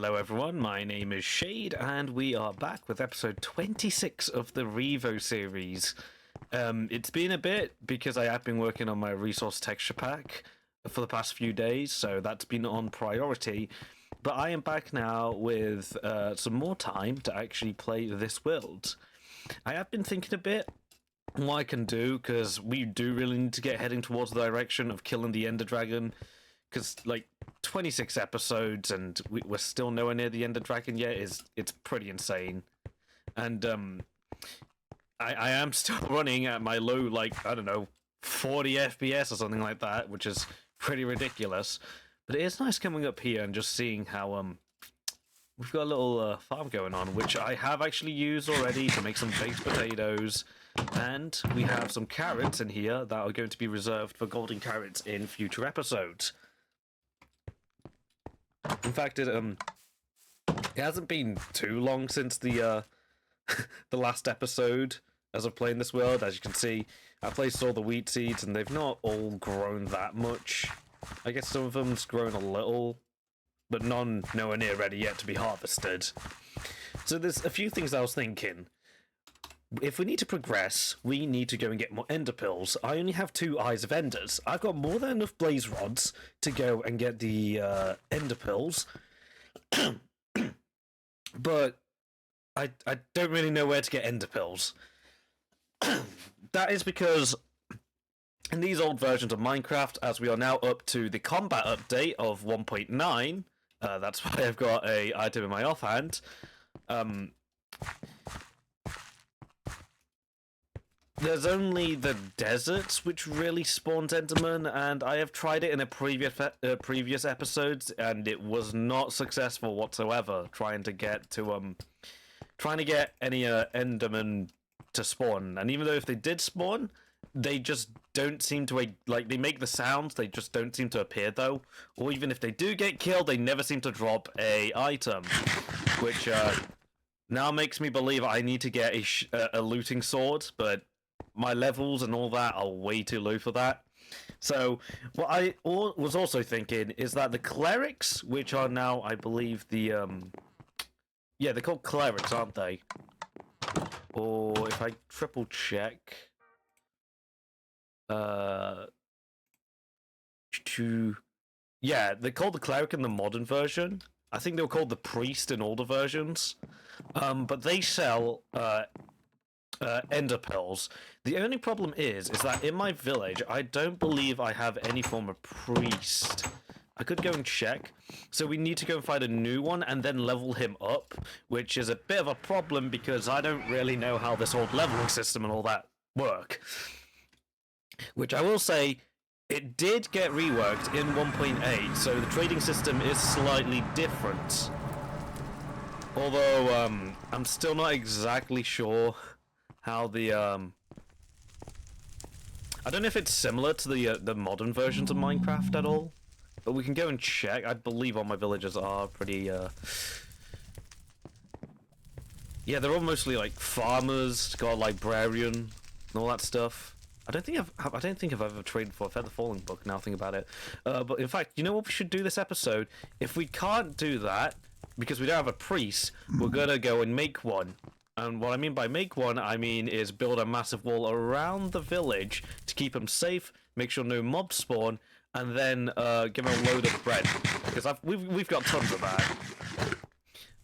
Hello everyone, my name is Shade, and we are back with episode 26 of the Reevo series. It's been a bit because I have been working on my resource texture pack for the past few days, so that's been on priority. But I am back now with some more time to actually play this world. I have been thinking a bit what I can do, because we do really need to get heading towards the direction of killing the Ender Dragon. Because, like, 26 episodes and we're still nowhere near the Ender Dragon yet it's pretty insane. And I am still running at my low, like, I don't know, 40 FPS or something like that, which is pretty ridiculous. But it is nice coming up here and just seeing how we've got a little farm going on, which I have actually used already to make some baked potatoes. And we have some carrots in here that are going to be reserved for golden carrots in future episodes. In fact, it hasn't been too long since the the last episode as of playing this world. As you can see, I placed all the wheat seeds and they've not all grown that much. I guess some of them's grown a little, but none nowhere near ready yet to be harvested. So there's a few things I was thinking. If we need to progress, we need to go and get more ender pills. I only have 2 eyes of enders. I've got more than enough blaze rods to go and get the ender pills. But I don't really know where to get ender pills. That is because in these old versions of Minecraft, as we are now up to the combat update of 1.9, that's why I've got a item in my offhand. There's only the deserts which really spawns Enderman, and I have tried it in a previous episodes, and it was not successful whatsoever. Trying to get any Enderman to spawn, and even though if they did spawn, they just don't seem to they make the sounds. They just don't seem to appear though, or even if they do get killed, they never seem to drop a item, which now makes me believe I need to get a looting sword, but my levels and all that are way too low for that. So what I was also thinking is that the clerics, which are now, I believe, the yeah, they're called clerics, aren't they? Or if I triple check, yeah, they're called the cleric in the modern version. I think they were called the priest in older versions. But they sell ender pills. The only problem is that in my village, I don't believe I have any form of priest. I could go and check. So we need to go and find a new one and then level him up, which is a bit of a problem because I don't really know how this old leveling system and all that work. Which I will say, it did get reworked in 1.8, so the trading system is slightly different. Although, I'm still not exactly sure how the, I don't know if it's similar to the modern versions of Minecraft at all, but we can go and check. I believe all my villagers are pretty, yeah, they're all mostly, like, farmers, got a librarian, and all that stuff. I don't think I've ever traded for a Feather Falling Book, now I think about it. But in fact, you know what we should do this episode? If we can't do that, because we don't have a priest, we're gonna go and make one. And what I mean by make one, I mean is build a massive wall around the village to keep them safe, make sure no mobs spawn, and then give them a load of bread. Because we've got tons of that.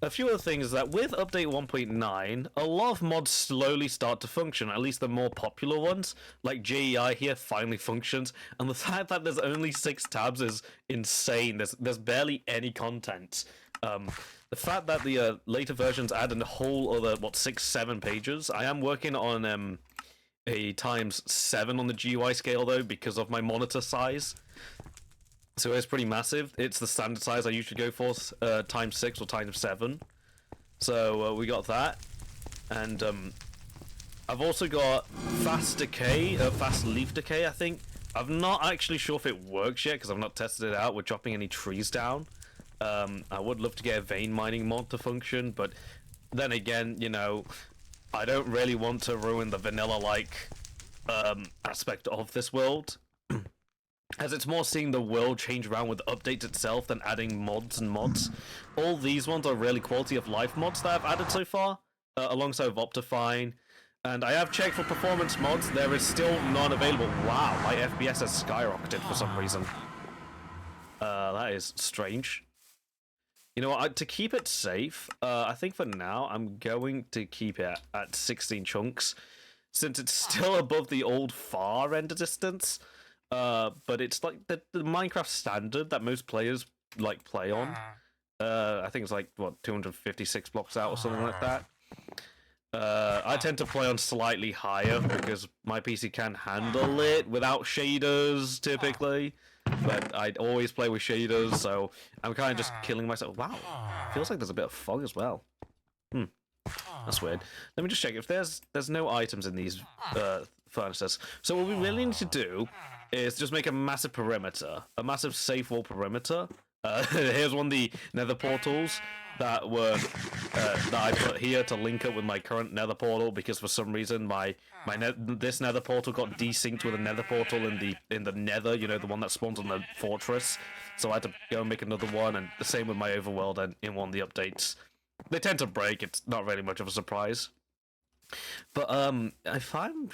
A few other things is that with update 1.9, a lot of mods slowly start to function, at least the more popular ones, like JEI here finally functions, and the fact that there's only 6 tabs is insane. There's barely any content. The fact that the later versions add a whole other, 6-7 pages. I am working on a ×7 on the GUI scale though, because of my monitor size. So it's pretty massive. It's the standard size I usually go for, ×6 or ×7. So we got that, and I've also got fast decay, fast leaf decay. I think I'm not actually sure if it works yet because I've not tested it out with chopping any trees down. I would love to get a vein mining mod to function, but then again, you know, I don't really want to ruin the vanilla-like aspect of this world. as it's more seeing the world change around with updates itself than adding mods and mods. All these ones are really quality of life mods that I've added so far, alongside with Optifine. And I have checked for performance mods, there is still none available. Wow, my FPS has skyrocketed for some reason. That is strange. You know what, to keep it safe, I think for now, I'm going to keep it at 16 chunks, since it's still above the old far render distance. But it's like the Minecraft standard that most players like play on. I think it's like, what, 256 blocks out or something like that. I tend to play on slightly higher because my PC can handle it without shaders typically. But I always play with shaders, so I'm kind of just killing myself. Wow, feels like there's a bit of fog as well. That's weird. Let me just check if there's no items in these furnaces. So what we really need to do is just make a massive perimeter, a massive safe wall perimeter. Here's one of the nether portals that were that I put here to link up with my current nether portal, because for some reason this nether portal got desynced with a nether portal in the nether, you know, the one that spawns on the fortress. So I had to go and make another one, and the same with my overworld and in one of the updates. They tend to break, it's not really much of a surprise. But if I'm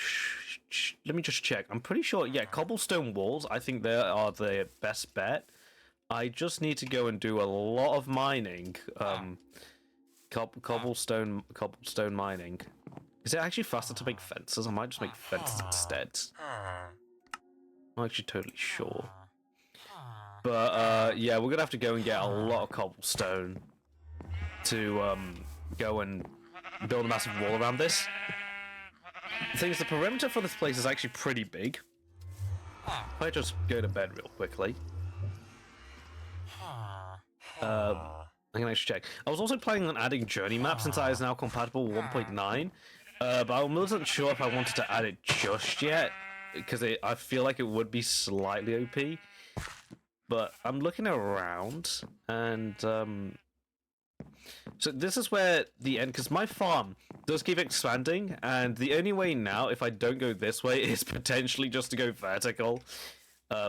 let me just check. I'm pretty sure, yeah, cobblestone walls, I think they are the best bet. I just need to go and do a lot of mining. Cobblestone mining. Is it actually faster to make fences? I might just make fences instead. I'm actually totally sure. But yeah, we're gonna have to go and get a lot of cobblestone to go and build a massive wall around this. The thing is, the perimeter for this place is actually pretty big. If I just go to bed real quickly. I can actually check. I was also planning on adding journey map since I is now compatible with 1.9, but I wasn't sure if I wanted to add it just yet, because I feel like it would be slightly OP. But I'm looking around, and so this is where the end, because my farm does keep expanding, and the only way now, if I don't go this way, is potentially just to go vertical,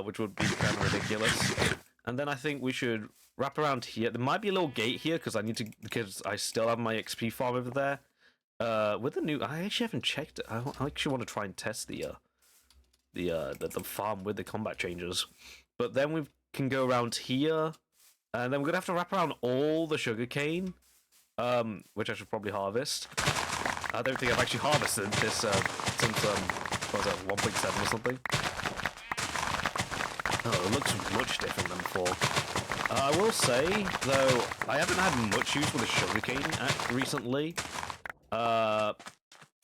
which would be kind of ridiculous. And then I think we should wrap around here. There might be a little gate here because I still have my XP farm over there. With the new, I actually haven't checked it. I actually want to try and test the farm with the combat changes. But then we can go around here, and then we're gonna have to wrap around all the sugarcane, which I should probably harvest. I don't think I've actually harvested this since what was it, 1.7 or something. Oh, it looks much different than before. I will say, though, I haven't had much use with the sugarcane recently.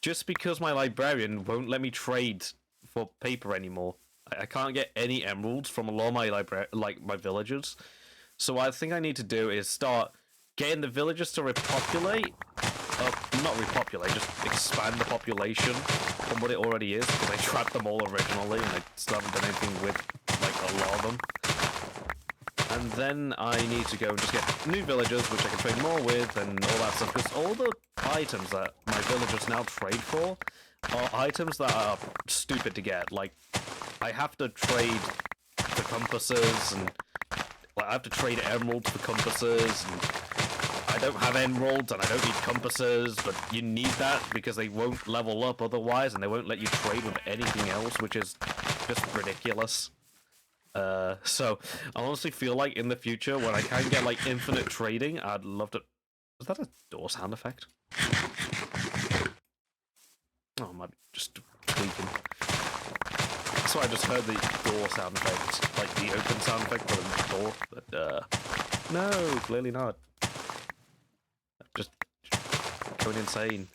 Just because my librarian won't let me trade for paper anymore. I can't get any emeralds from a lot of my my villagers. So what I think I need to do is start getting the villagers to repopulate. Not repopulate, just expand the population from what it already is, because I trapped them all originally and I still haven't done anything with like a lot of them. And then I need to go and just get new villagers, which I can trade more with and all that stuff, because all the items that my villagers now trade for are items that are stupid to get. Like, I have to trade for compasses, and I have to trade emeralds for compasses, and I don't have emeralds and I don't need compasses, but you need that because they won't level up otherwise, and they won't let you trade with anything else, which is just ridiculous. So I honestly feel like in the future, when I can get like infinite trading, I'd love to. Was that a door sound effect? Oh, I might be just tweaking. So I just heard the door sound effect, like the open sound effect for the door, but no, clearly not. Just going insane.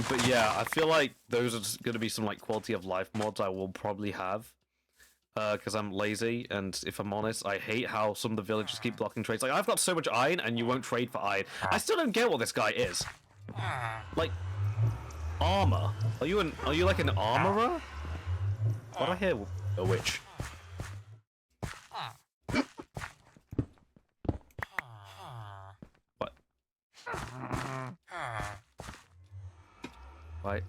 But yeah, I feel like those are going to be some like quality of life mods I will probably have, because I'm lazy, and if I'm honest, I hate how some of the villagers keep blocking trades. Like, I've got so much iron and you won't trade for iron. I still don't get what this guy is. Like, armor? Are you like an armorer? What I hear? A witch. What? Right.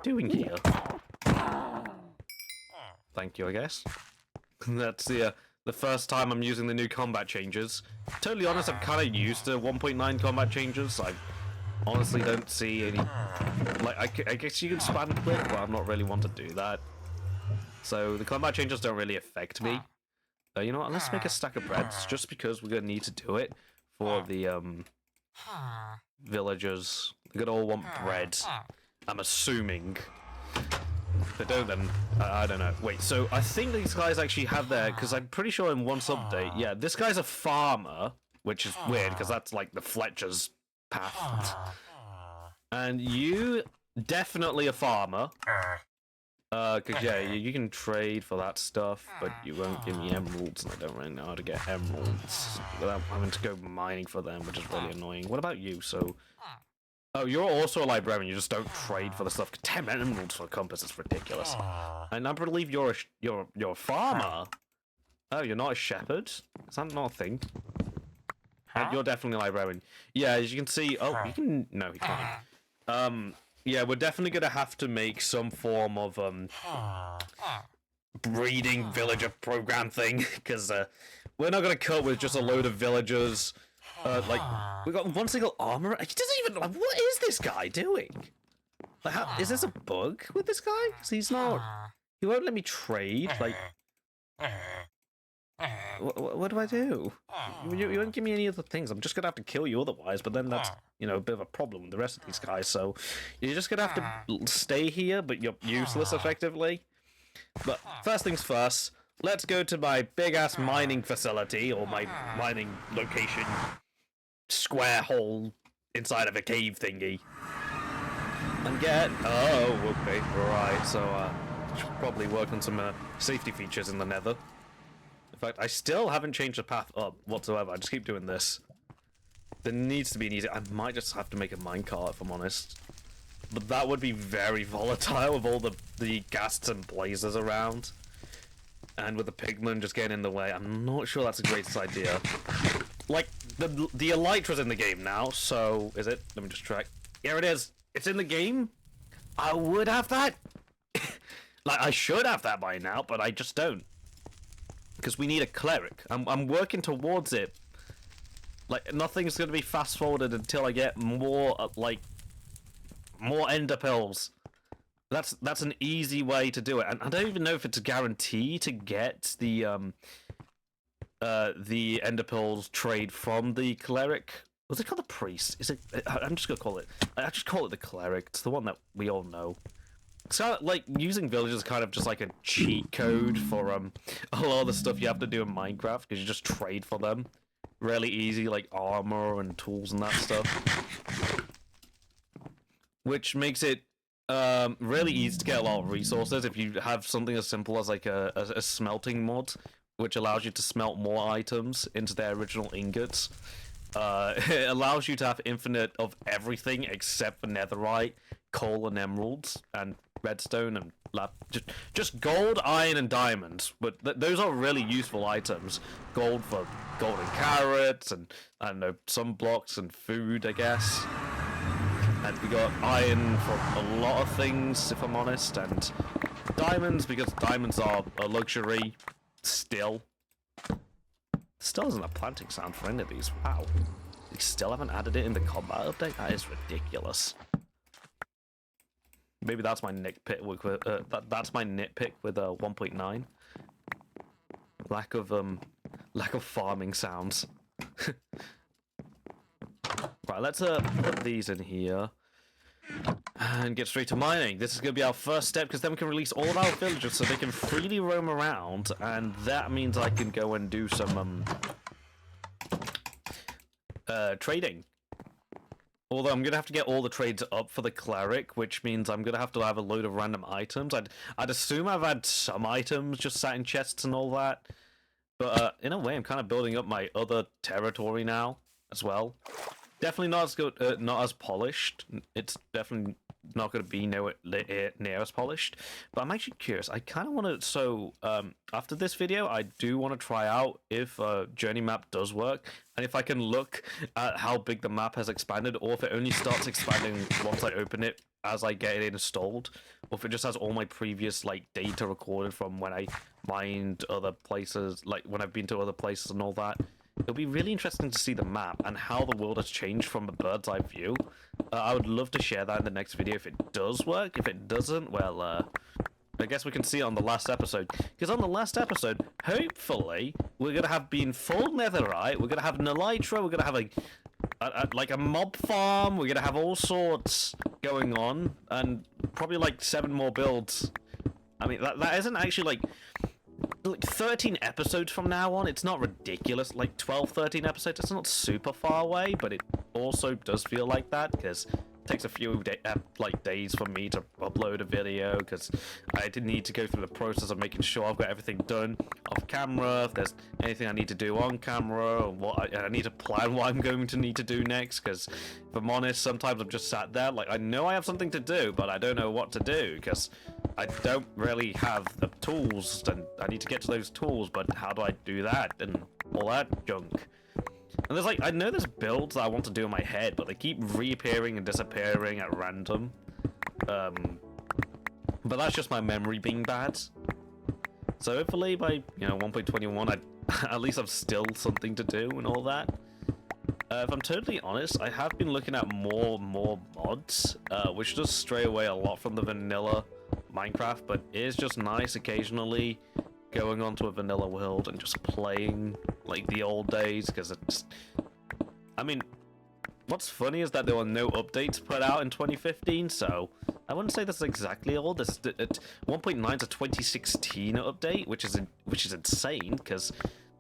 you doing here? Thank you, I guess. That's the first time I'm using the new combat changes. Totally honest, I'm kind of used to 1.9 combat changes. I honestly don't see any... Like, I guess you can spam click, but I'm not really one to do that. So the combat changes don't really affect me. You know what, let's make a stack of breads, just because we're going to need to do it for the villagers. They're going to all want bread, I'm assuming. If they don't, then I don't know. Wait, so I think these guys actually have their... Because I'm pretty sure in one update, yeah, this guy's a farmer, which is weird, because that's like the Fletcher's path. And you, definitely a farmer. Because, yeah, you can trade for that stuff, but you won't give me emeralds, and I don't really know how to get emeralds without having to go mining for them, which is really annoying. What about you? So... Oh, you're also a librarian, you just don't trade for the stuff. 10 emeralds for a compass is ridiculous. And I believe you're a farmer. Oh, you're not a shepherd? Is that not a thing? You're definitely a librarian. Yeah, as you can see... Oh, you can... No, he can't. Yeah, we're definitely gonna have to make some form of, breeding villager program thing, because, we're not gonna cut with just a load of villagers. Like, we got one single armor. He doesn't even... Like, what is this guy doing? Like, is this a bug with this guy? Because he's not... He won't let me trade, like... What do I do? You won't give me any other things. I'm just gonna have to kill you otherwise, but then that's, you know, a bit of a problem with the rest of these guys, so... You're just gonna have to stay here, but you're useless, effectively. But, first things first, let's go to my big-ass mining facility, or my mining location... square hole inside of a cave thingy. And get... Oh, okay, right, so, should probably work on some, safety features in the nether. In fact, I still haven't changed the path up whatsoever. I just keep doing this. There needs to be an easy... I might just have to make a minecart, if I'm honest. But that would be very volatile with all the ghasts and blazes around. And with the pigmen just getting in the way. I'm not sure that's the greatest idea. Like, the elytra's in the game now, so... Is it? Let me just check. Here it is. It's in the game. I would have that. Like, I should have that by now, but I just don't. Because we need a cleric. I'm working towards it. Like, nothing's going to be fast-forwarded until I get more, like... more ender pills. That's an easy way to do it. And I don't even know if it's a guarantee to get the ender pills trade from the cleric. Was it called the priest? Is it? I'm just gonna call it... I just call it the cleric. It's the one that we all know. It's kind of like using villagers is kind of just like a cheat code for a lot of the stuff you have to do in Minecraft, because you just trade for them. Really easy, like armor and tools and that stuff. Which makes it really easy to get a lot of resources if you have something as simple as like a smelting mod, which allows you to smelt more items into their original ingots. It allows you to have infinite of everything except for netherite, coal and emeralds, and redstone and just gold, iron, and diamonds. But those are really useful items. Gold for golden carrots, and I don't know, some blocks and food, I guess. And we got iron for a lot of things, if I'm honest, and diamonds, because diamonds are a luxury still. Still isn't a planting sound for any of these. Wow. They still haven't added it in the combat update? That is ridiculous. Maybe that's my nitpick with that's my nitpick with 1.9. Lack of farming sounds. Right, let's put these in here and get straight to mining. This is going to be our first step, because then we can release all of our villagers so they can freely roam around, and that means I can go and do some trading. Although I'm going to have to get all the trades up for the cleric, which means I'm going to have a load of random items. I'd assume I've had some items just sat in chests and all that. But in a way, I'm kind of building up my other territory now as well. Definitely not as good, not as polished. It's definitely not going to be nowhere near as polished. But I'm actually curious. I kind of want to... So, after this video, I do want to try out if Journey Map does work. And if I can look at how big the map has expanded, or if it only starts expanding once I open it as I get it installed, or if it just has all my previous like data recorded from when I mined other places, like when I've been to other places and all that. It'll be really interesting to see the map and how the world has changed from a bird's eye view. I would love to share that in the next video if it does work. If it doesn't, well, I guess we can see it on the last episode. Because on the last episode, hopefully, we're going to have been full netherite, we're going to have an elytra, we're going to have like a mob farm, we're going to have all sorts going on, and probably like 7 more builds. I mean, that isn't actually like 13 episodes from now on. It's not ridiculous, like 12, 13 episodes. It's not super far away, but it also does feel like that because it takes a few days for me to upload a video because I did need to go through the process of making sure I've got everything done off camera. If there's anything I need to do on camera, or what I need to plan what I'm going to need to do next. Because if I'm honest, sometimes I'm just sat there like I know I have something to do, but I don't know what to do because I don't really have the tools, and I need to get to those tools, but how do I do that, and all that junk. And there's I know there's builds that I want to do in my head, but they keep reappearing and disappearing at random. But that's just my memory being bad. So hopefully by, 1.21, at least I've still something to do and all that. If I'm totally honest, I have been looking at more mods, which does stray away a lot from the vanilla Minecraft, but it is just nice occasionally going onto a vanilla world and just playing like the old days, because it's... I mean, what's funny is that there were no updates put out in 2015, so I wouldn't say that's exactly old. 1.9 is a 2016 update, which is insane, because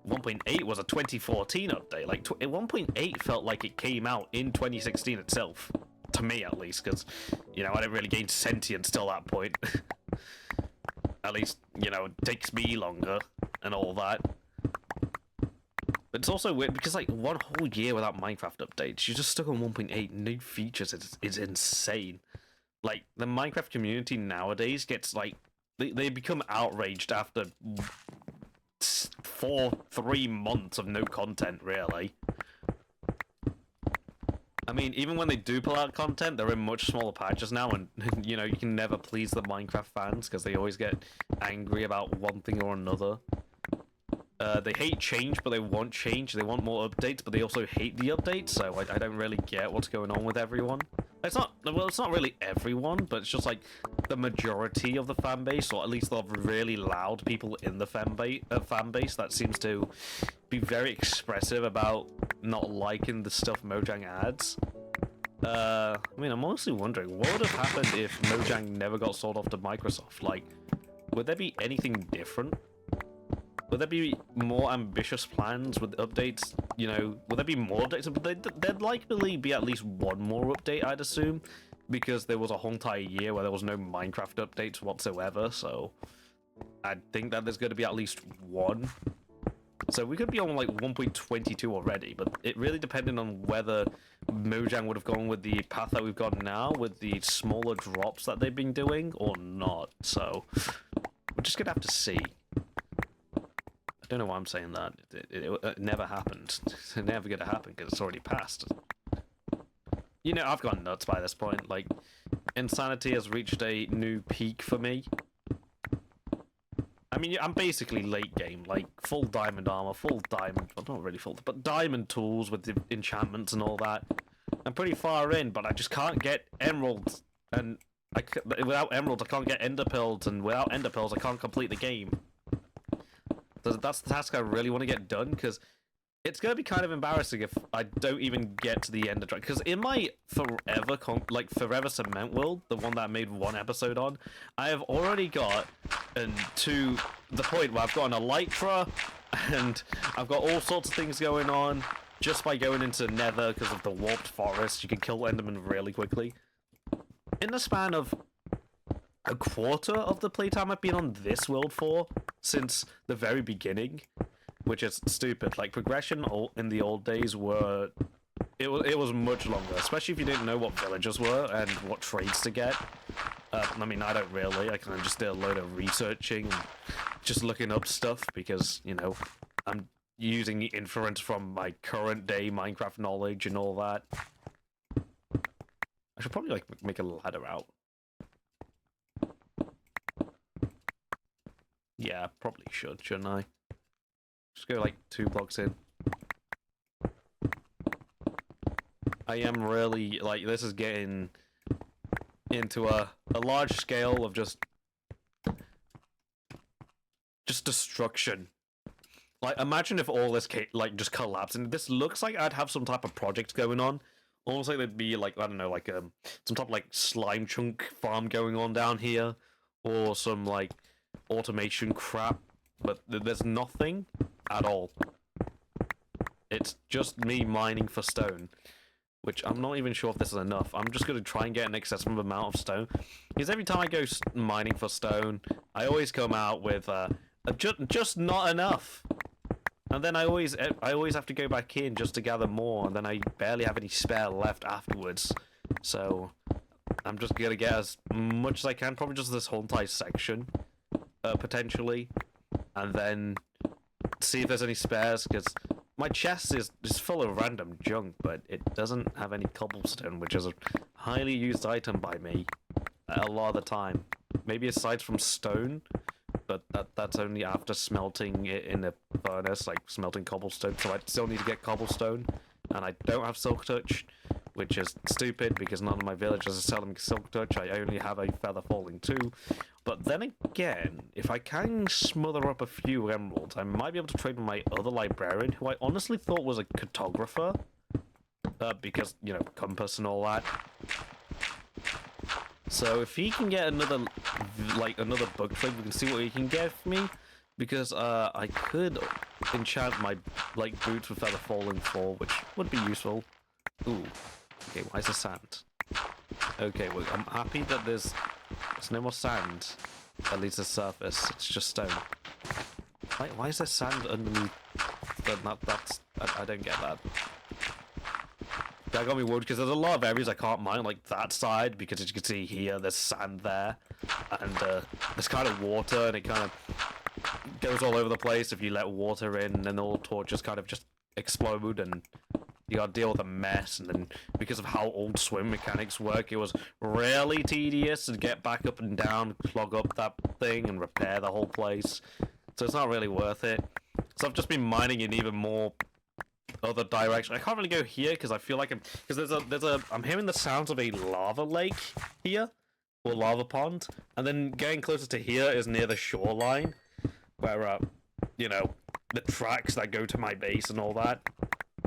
1.8 was a 2014 update. Like 1.8 felt like it came out in 2016 itself, to me at least, because I didn't really gain sentience till that point. At least it takes me longer and all that. But it's also weird because like one whole year without Minecraft updates, you're just stuck on 1.8. New features is insane. Like the Minecraft community nowadays gets like they become outraged after 3 months of no content, really. I mean, even when they do pull out content, they're in much smaller patches now, and you can never please the Minecraft fans because they always get angry about one thing or another. They hate change, but they want change. They want more updates, but they also hate the updates. So I don't really get what's going on with everyone. It's not really everyone, but it's just like the majority of the fan base, or at least the really loud people in the fan base that seems to be very expressive about not liking the stuff Mojang adds. I mean, I'm honestly wondering what would have happened if Mojang never got sold off to Microsoft. Like, would there be anything different? Would there be more ambitious plans with updates? Would there be more updates? There'd likely be at least one more update, I'd assume, because there was a whole entire year where there was no Minecraft updates whatsoever, so I think that there's going to be at least one. So we could be on like 1.22 already, but it really depended on whether Mojang would have gone with the path that we've got now, with the smaller drops that they've been doing, or not. So we're just going to have to see. I don't know why I'm saying that. It never happened. It's never going to happen because it's already passed. I've gone nuts by this point. Like, insanity has reached a new peak for me. I mean, I'm basically late game, like full diamond armor, full diamond, well, not really full, but diamond tools with the enchantments and all that. I'm pretty far in, but I just can't get emeralds, and without emeralds I can't get ender pearls, and without ender pearls I can't complete the game. So that's the task I really want to get done, because it's going to be kind of embarrassing if I don't even get to the ender dragon. Because in my Forever Cement world, the one that I made one episode on, I have already got to the point where I've got an elytra, and I've got all sorts of things going on just by going into Nether because of the warped forest. You can kill Enderman really quickly. In the span of a quarter of the playtime I've been on this world for, since the very beginning, which is stupid. Like, progression in the old days were... It was much longer, especially if you didn't know what villagers were and what trades to get. I mean, I don't really. I kind of just did a load of researching and just looking up stuff because, I'm using the inference from my current day Minecraft knowledge and all that. I should probably, make a ladder out. Yeah, probably shouldn't I? Just go like 2 blocks in. I am really, like, this is getting into a large scale of just destruction. Like, imagine if all this like just collapsed, and this looks like I'd have some type of project going on. Almost like there'd be like, I don't know, like some type of like slime chunk farm going on down here, or some like automation crap. But there's nothing at all. It's just me mining for stone, which I'm not even sure if this is enough. I'm just going to try and get an excessive amount of stone, because every time I go mining for stone, I always come out with just not enough. And then I always have to go back in just to gather more, and then I barely have any spare left afterwards. So I'm just gonna get as much as I can, probably just this whole entire section, potentially, and then see if there's any spares, because my chest is full of random junk, but it doesn't have any cobblestone, which is a highly used item by me a lot of the time. Maybe aside from stone, but that's only after smelting it in a furnace, like smelting cobblestone, so I still need to get cobblestone, and I don't have silk touch, which is stupid because none of my villagers are selling silk touch. I only have a feather falling too. But then again, if I can smother up a few emeralds, I might be able to trade with my other librarian, who I honestly thought was a cartographer, because, you know, compass and all that. So if he can get another book trade, we can see what he can get for me. Because I could enchant my boots with feather falling 4, which would be useful. Ooh. Okay, why is there sand? Okay, well, I'm happy that there's no more sand. At least the surface. It's just stone. Why is there sand underneath? I don't get that. That got me worried because there's a lot of areas I can't mine, like that side, because as you can see here, there's sand there, and there's kind of water, and it kind of goes all over the place if you let water in, and then all torches kind of just explode, and you gotta deal with a mess. And then because of how old swim mechanics work, it was really tedious to get back up and down, clog up that thing, and repair the whole place. So it's not really worth it. So I've just been mining in even more other direction. I can't really go here because I feel like I'm hearing the sounds of a lava lake here, or lava pond, and then getting closer to here is near the shoreline, where you know, the tracks that go to my base and all that,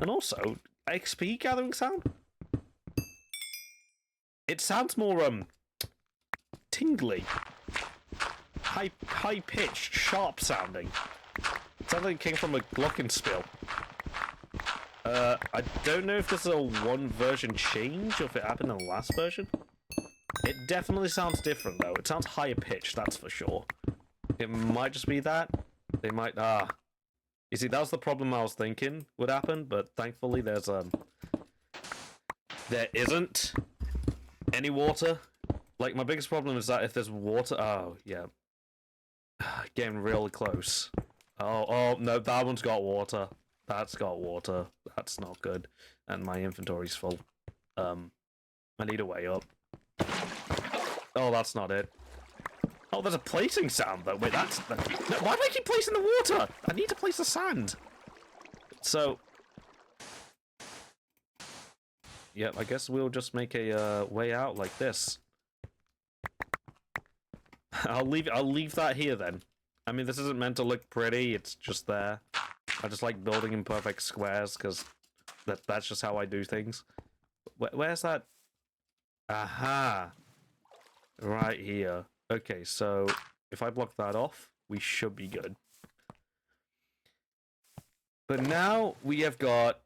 and also XP gathering sound. It sounds more tingly, high pitched, sharp sounding. It sounds like it came from a glockenspiel. I don't know if this is a one version change or if it happened in the last version. It definitely sounds different though. It sounds higher pitched, that's for sure. It might just be that. They might you see, that was the problem I was thinking would happen, but thankfully there isn't any water. Like, my biggest problem is that if there's water, oh yeah. Getting really close. Oh no, that one's got water. That's got water. That's not good. And my inventory's full. I need a way up. Oh, that's not it. Oh, there's a placing sound though. Wait, that's no, why do I keep placing the water? I need to place the sand. So, yeah, I guess we'll just make a way out like this. I'll leave that here then. I mean, this isn't meant to look pretty. It's just there. I just like building in perfect squares because that's just how I do things. Where's that? Aha! Right here. Okay, so if I block that off, we should be good. But now we have got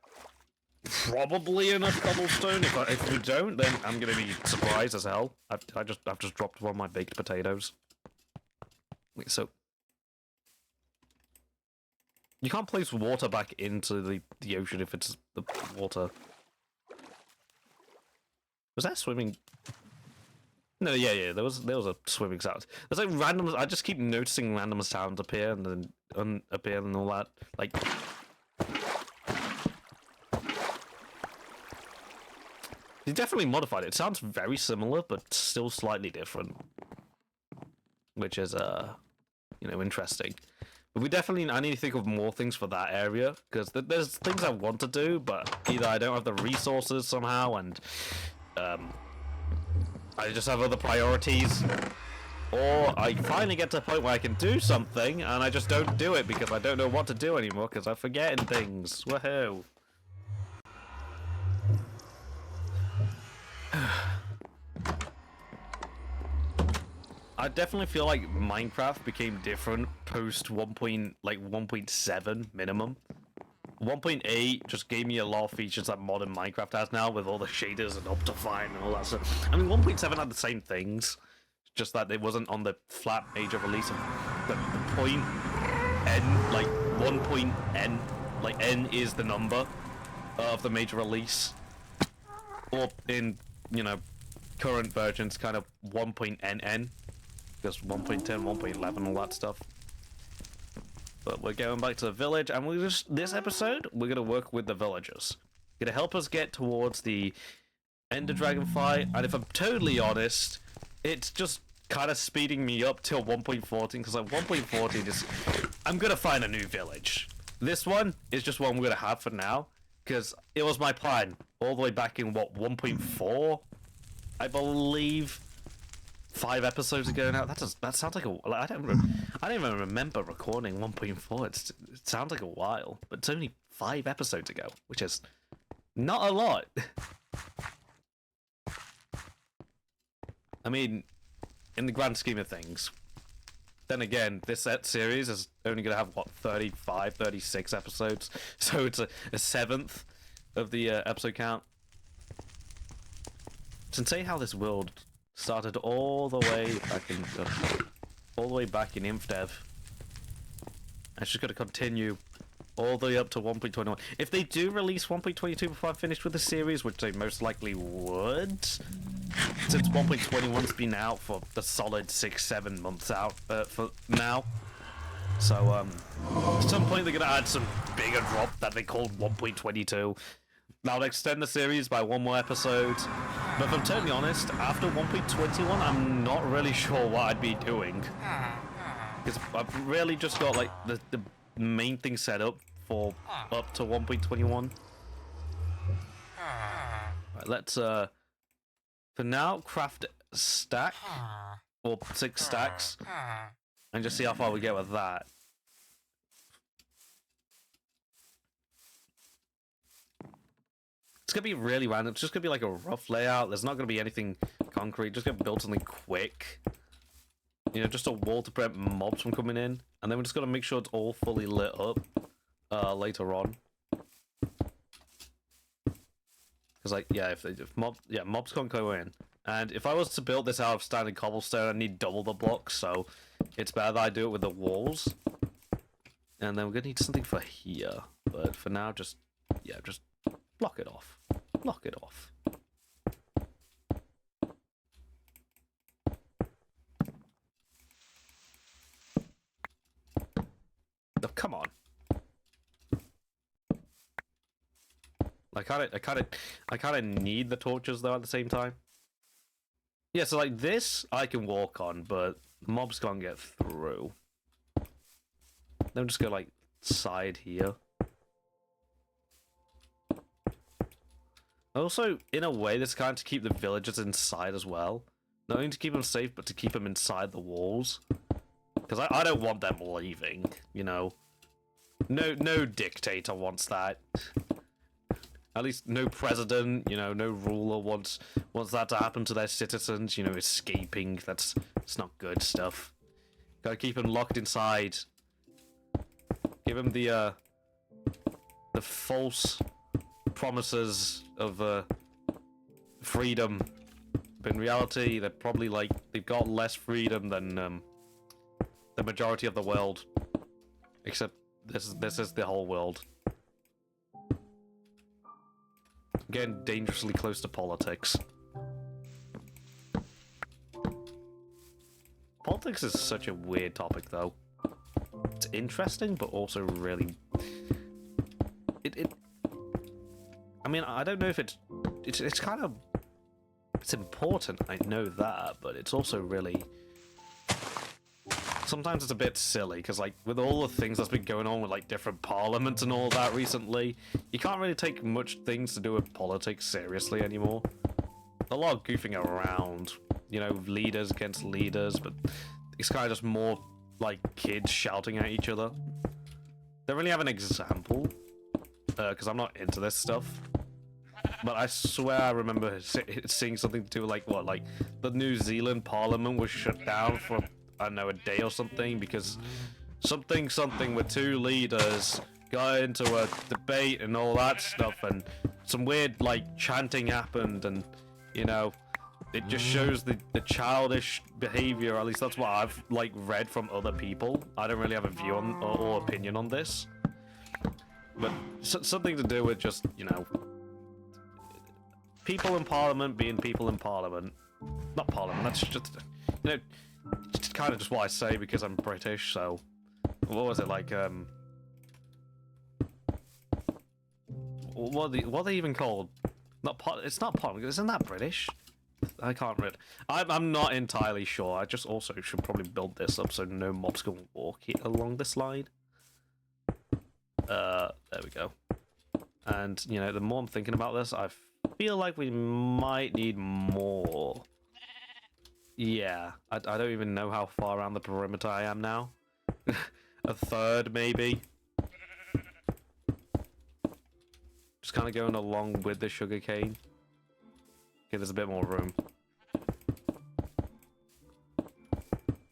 probably enough cobblestone. If we don't, then I'm gonna be surprised as hell. I've just dropped one of my baked potatoes. Wait, so you can't place water back into the ocean if it's the water. Was that swimming? No, yeah, there was a swimming sound. There's like random. I just keep noticing random sounds appear and then unappear and all that. Like, they definitely modified it. It sounds very similar, but still slightly different. Which is interesting. But I need to think of more things for that area, because there's things I want to do, but either I don't have the resources somehow, and I just have other priorities, or I finally get to a point where I can do something, and I just don't do it because I don't know what to do anymore, because I'm forgetting things. Woohoo! I definitely feel like Minecraft became different post 1.7 minimum. 1.8 just gave me a lot of features that modern Minecraft has now, with all the shaders and Optifine and all that stuff. I mean, 1.7 had the same things, just that it wasn't on the flat major release of the point N, like 1.N, like N is the number of the major release, or in, current versions, kind of 1.NN, just 1.10, 1.11, all that stuff. But we're going back to the village, and this episode, we're going to work with the villagers. Going to help us get towards the Ender Dragon fight, and if I'm totally honest, it's just kind of speeding me up till 1.14, because like 1.14 is... I'm going to find a new village. This one is just one we're going to have for now, because it was my plan all the way back in, 1.4? I believe... 5 episodes ago now. That sounds like a... I don't even remember recording 1.4. It sounds like a while, but it's only 5 episodes ago, which is not a lot. I mean, in the grand scheme of things. Then again, this set series is only going to have, what, 35, 36 episodes? So it's a 7th of the episode count. To say how this world started all the way back in InfDev. It's just going to continue all the way up to 1.21. If they do release 1.22 before I'm finished with the series, which they most likely would, since 1.21's been out for the solid 6-7 months out for now. So at some point they're going to add some bigger drop that they called 1.22. That'll extend the series by 1 more episode. But if I'm totally honest, after 1.21, I'm not really sure what I'd be doing. Because I've really just got like the main thing set up for up to 1.21. Right, let's for now craft a stack or 6 stacks and just see how far we get with that. It's gonna be really random. It's just gonna be like a rough layout. There's not gonna be anything concrete. Just gonna build something quick. Just a wall to prevent mobs from coming in, and then we're just gonna make sure it's all fully lit up later on. Because like, yeah, if mobs can't go in, and if I was to build this out of standard cobblestone, I need double the blocks. So it's better that I do it with the walls. And then we're gonna need something for here, but for now, just block it off. Block it off. Oh, come on. I kind of need the torches though at the same time. Yeah, so like this I can walk on, but mobs can't get through. Then just go like side here. Also, in a way, this kind of to keep the villagers inside as well. Not only to keep them safe, but to keep them inside the walls. Because I don't want them leaving, No dictator wants that. At least no president, no ruler wants that to happen to their citizens, escaping. It's not good stuff. Gotta keep them locked inside. Give them the false promises of freedom, but in reality they're probably they've got less freedom than the majority of the world, except this is the whole world. Getting dangerously close to politics. Politics is such a weird topic though. It's interesting, but also really I mean, I don't know if it's kind of... It's important, I know that, but it's also really... It's sometimes it's a bit silly because, like, with all the things that's been going on with like different parliaments and all that recently, you can't really take much things to do with politics seriously anymore. A lot of goofing around, you know, leaders against leaders, but it's kind of just more like kids shouting at each other. Don't really have an example because I'm not into this stuff. But I swear I remember seeing something to do with, like, what, like, the New Zealand Parliament was shut down for, I don't know, a day or something because something with two leaders got into a debate and all that stuff, and some weird, like, chanting happened, and, you know, it just shows the childish behavior. At least that's what I've, like, read from other people. I don't really have a view on or opinion on this. But something to do with just, you know, people in Parliament being people in Parliament. Not Parliament, that's just, you know, it's kind of just what I say because I'm British, so... What was it, like, what are they even called? It's not Parliament, isn't that British? I can't read. I'm not entirely sure. I just also should probably build this up so no mobs can walk along the slide. There we go. And, you know, the more I'm thinking about this, I feel like we might need more. Yeah, I don't even know how far around the perimeter I am now. A third, maybe. Just kind of going along with the sugarcane. Okay, there's a bit more room.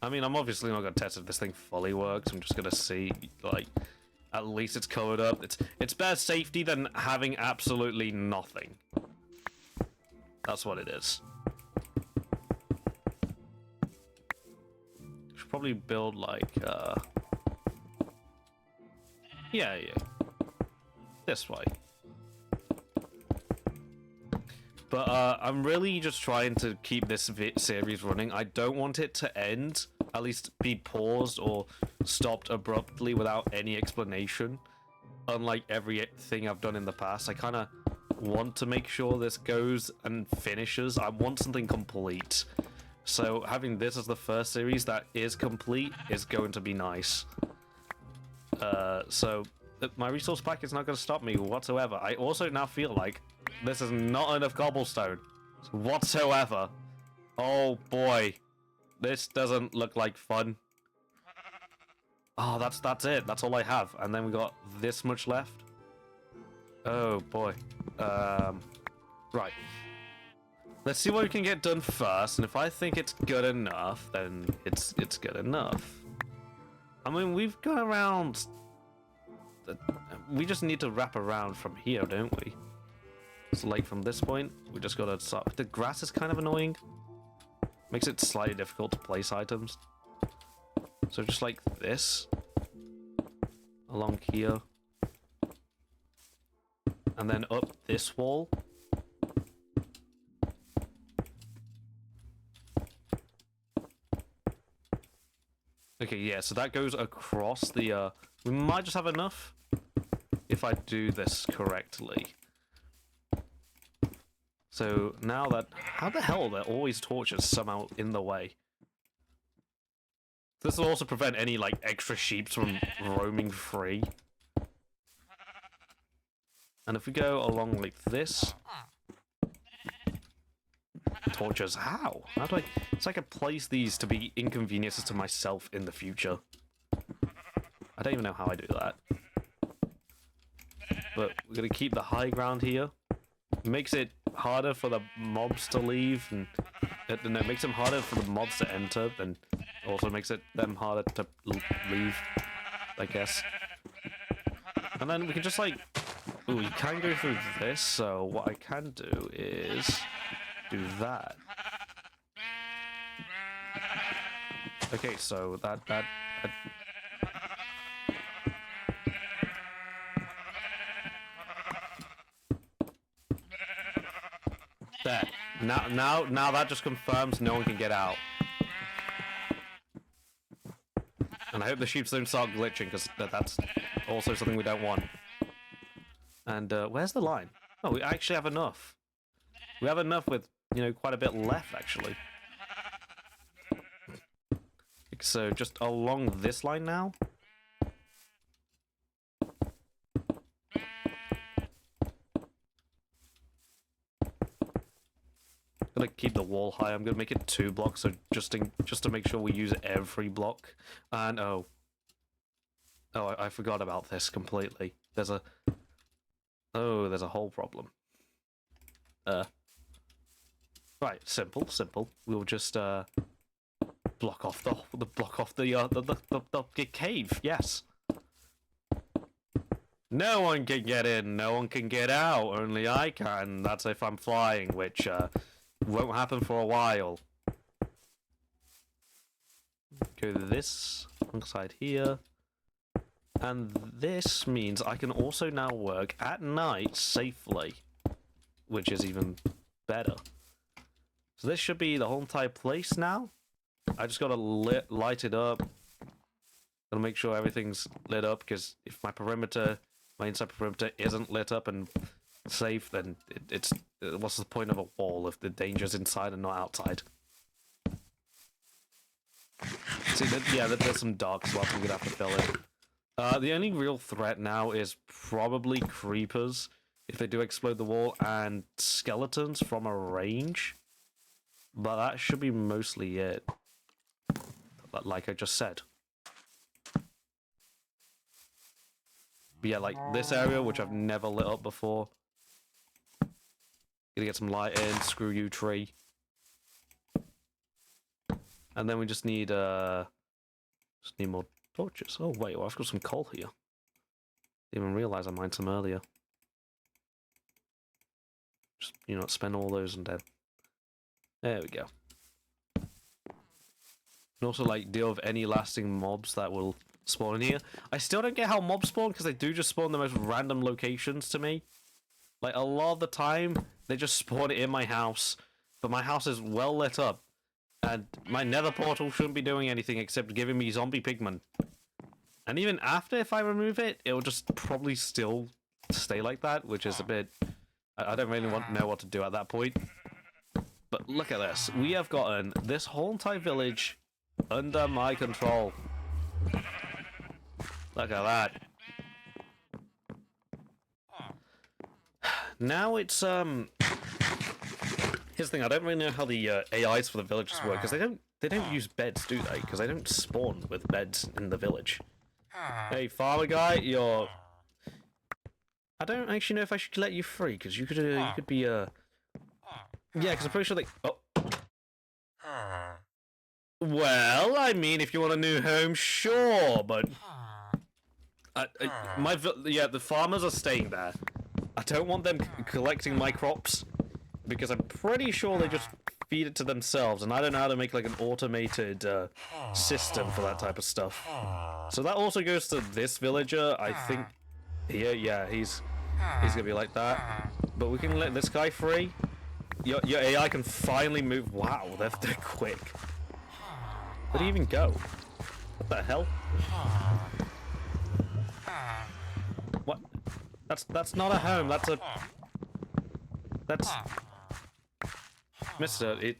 I mean, I'm obviously not going to test if this thing fully works. I'm just going to see, like, at least it's covered up. It's better safety than having absolutely nothing. That's what it is. Should probably build, like, yeah. This way. But I'm really just trying to keep this series running. I don't want it to end, at least be paused or stopped abruptly without any explanation. Unlike everything I've done in the past, I kind of want to make sure this goes and finishes. I want something complete. So having this as the first series that is complete is going to be nice. So my resource pack is not going to stop me whatsoever. I also now feel like this is not enough cobblestone whatsoever. Oh boy, this doesn't look like fun. Oh, that's it. That's all I have. And then we got this much left. Oh boy. Right. Let's see what we can get done first, and if I think it's good enough, then it's good enough. I mean, we've got around. We just need to wrap around from here, don't we? So, like, from this point, we just gotta start. The grass is kind of annoying. Makes it slightly difficult to place items. So just like this. Along here. And then up this wall. Okay, yeah, so that goes across the, we might just have enough if I do this correctly. So now that, how the hell are there always torches somehow in the way? This will also prevent any, like, extra sheep from roaming free. And if we go along like this... Torches, how? How do I... It's like I place these to be inconveniences to myself in the future. I don't even know how I do that. But we're going to keep the high ground here. It makes it harder for the mobs to leave, and no, it makes them harder for the mobs to enter, and also makes it them harder to leave, I guess. And then we can just, like... Ooh, you can go through this, so what I can do is... do that. Okay, so that there. Now that just confirms no one can get out. And I hope the sheep don't start glitching, because that's also something we don't want. And where's the line? Oh, we actually have enough. We have enough with, you know, quite a bit left, actually. so just along this line now. Gonna keep the wall high. I'm gonna make it 2 blocks, so just to make sure we use every block. And oh, I forgot about this completely. There's a whole problem. Right, simple. We'll just block off the cave. Yes. No one can get in. No one can get out. Only I can. That's if I'm flying, which won't happen for a while. Go this alongside here. And this means I can also now work at night safely, which is even better. So this should be the whole entire place now. I just gotta light it up. Gotta make sure everything's lit up, because if my inside perimeter isn't lit up and safe, then it's what's the point of a wall if the danger's inside and not outside? See, there's some dark spots. I'm gonna have to fill it. The only real threat now is probably creepers, if they do explode the wall, and skeletons from a range. But that should be mostly it. Like I just said. But yeah, like this area, which I've never lit up before. Gonna get some light in, screw you, tree. And then we just need more torches. Oh wait, well, I've got some coal here. Didn't even realize I mined some earlier. Just, spend all those and then. There we go. And also, like, deal with any lasting mobs that will spawn in here. I still don't get how mobs spawn, because they do just spawn the most random locations to me. Like, a lot of the time, they just spawn it in my house, but my house is well lit up, and my nether portal shouldn't be doing anything except giving me zombie pigmen. And even after, if I remove it, it'll just probably still stay like that, which is a bit... I don't really know what to do at that point. But look at this. We have gotten this whole entire village under my control. Look at that. Now it's, Here's the thing, I don't really know how the AIs for the villages work, because they don't use beds, do they? Because they don't spawn with beds in the village. Hey, farmer guy, you're... I don't actually know if I should let you free, because you could be, Yeah, because I'm pretty sure they... Oh. Well, I mean, if you want a new home, sure, but... the farmers are staying there. I don't want them collecting my crops, because I'm pretty sure they just feed it to themselves, and I don't know how to make, like, an automated system for that type of stuff. So that also goes to this villager, I think... Here, yeah, he's gonna be like that. But we can let this guy free. Your AI can finally move. Wow, they're quick. Where did he even go? What the hell? What? That's not a home. That's Mister.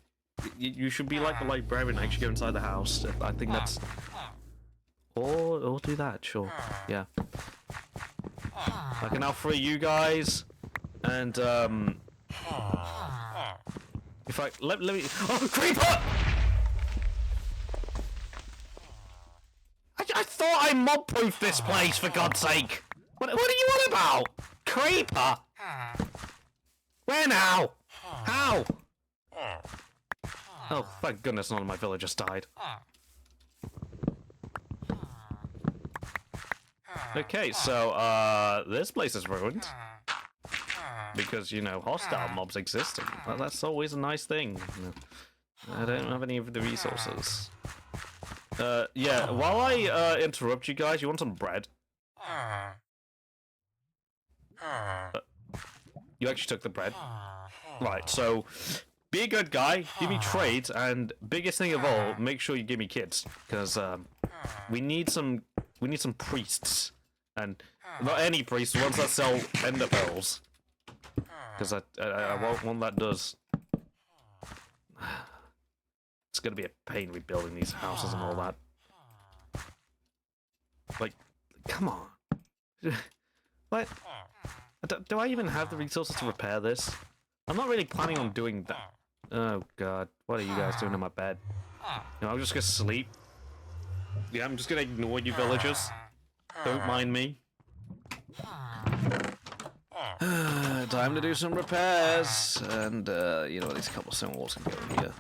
You should be like the librarian. Actually, go inside the house. I think that's. Or do that. Sure. Yeah. I can now free you guys, and if I let me. Oh, creeper! I thought I mob-proofed this place, for God's sake. What are you on about? Creeper? Where now? How? Oh, thank goodness none of my villagers died. Okay, so, this place is ruined. Because, hostile mobs exist, and that's always a nice thing. I don't have any of the resources. Yeah, while I, interrupt you guys, you want some bread? You actually took the bread. Right, so, be a good guy, give me trades, and biggest thing of all, make sure you give me kids. Because, we need some priests. And not any priests, ones that sell ender pearls. Because I won't want that does. It's gonna be a pain rebuilding these houses and all that. Like, come on. What? Do I even have the resources to repair this? I'm not really planning on doing that. Oh god, what are you guys doing in my bed? You know, I'm just gonna sleep. Yeah, I'm just gonna ignore you villagers. Don't mind me. Time to do some repairs. And, you know, these cobblestone walls can go in here.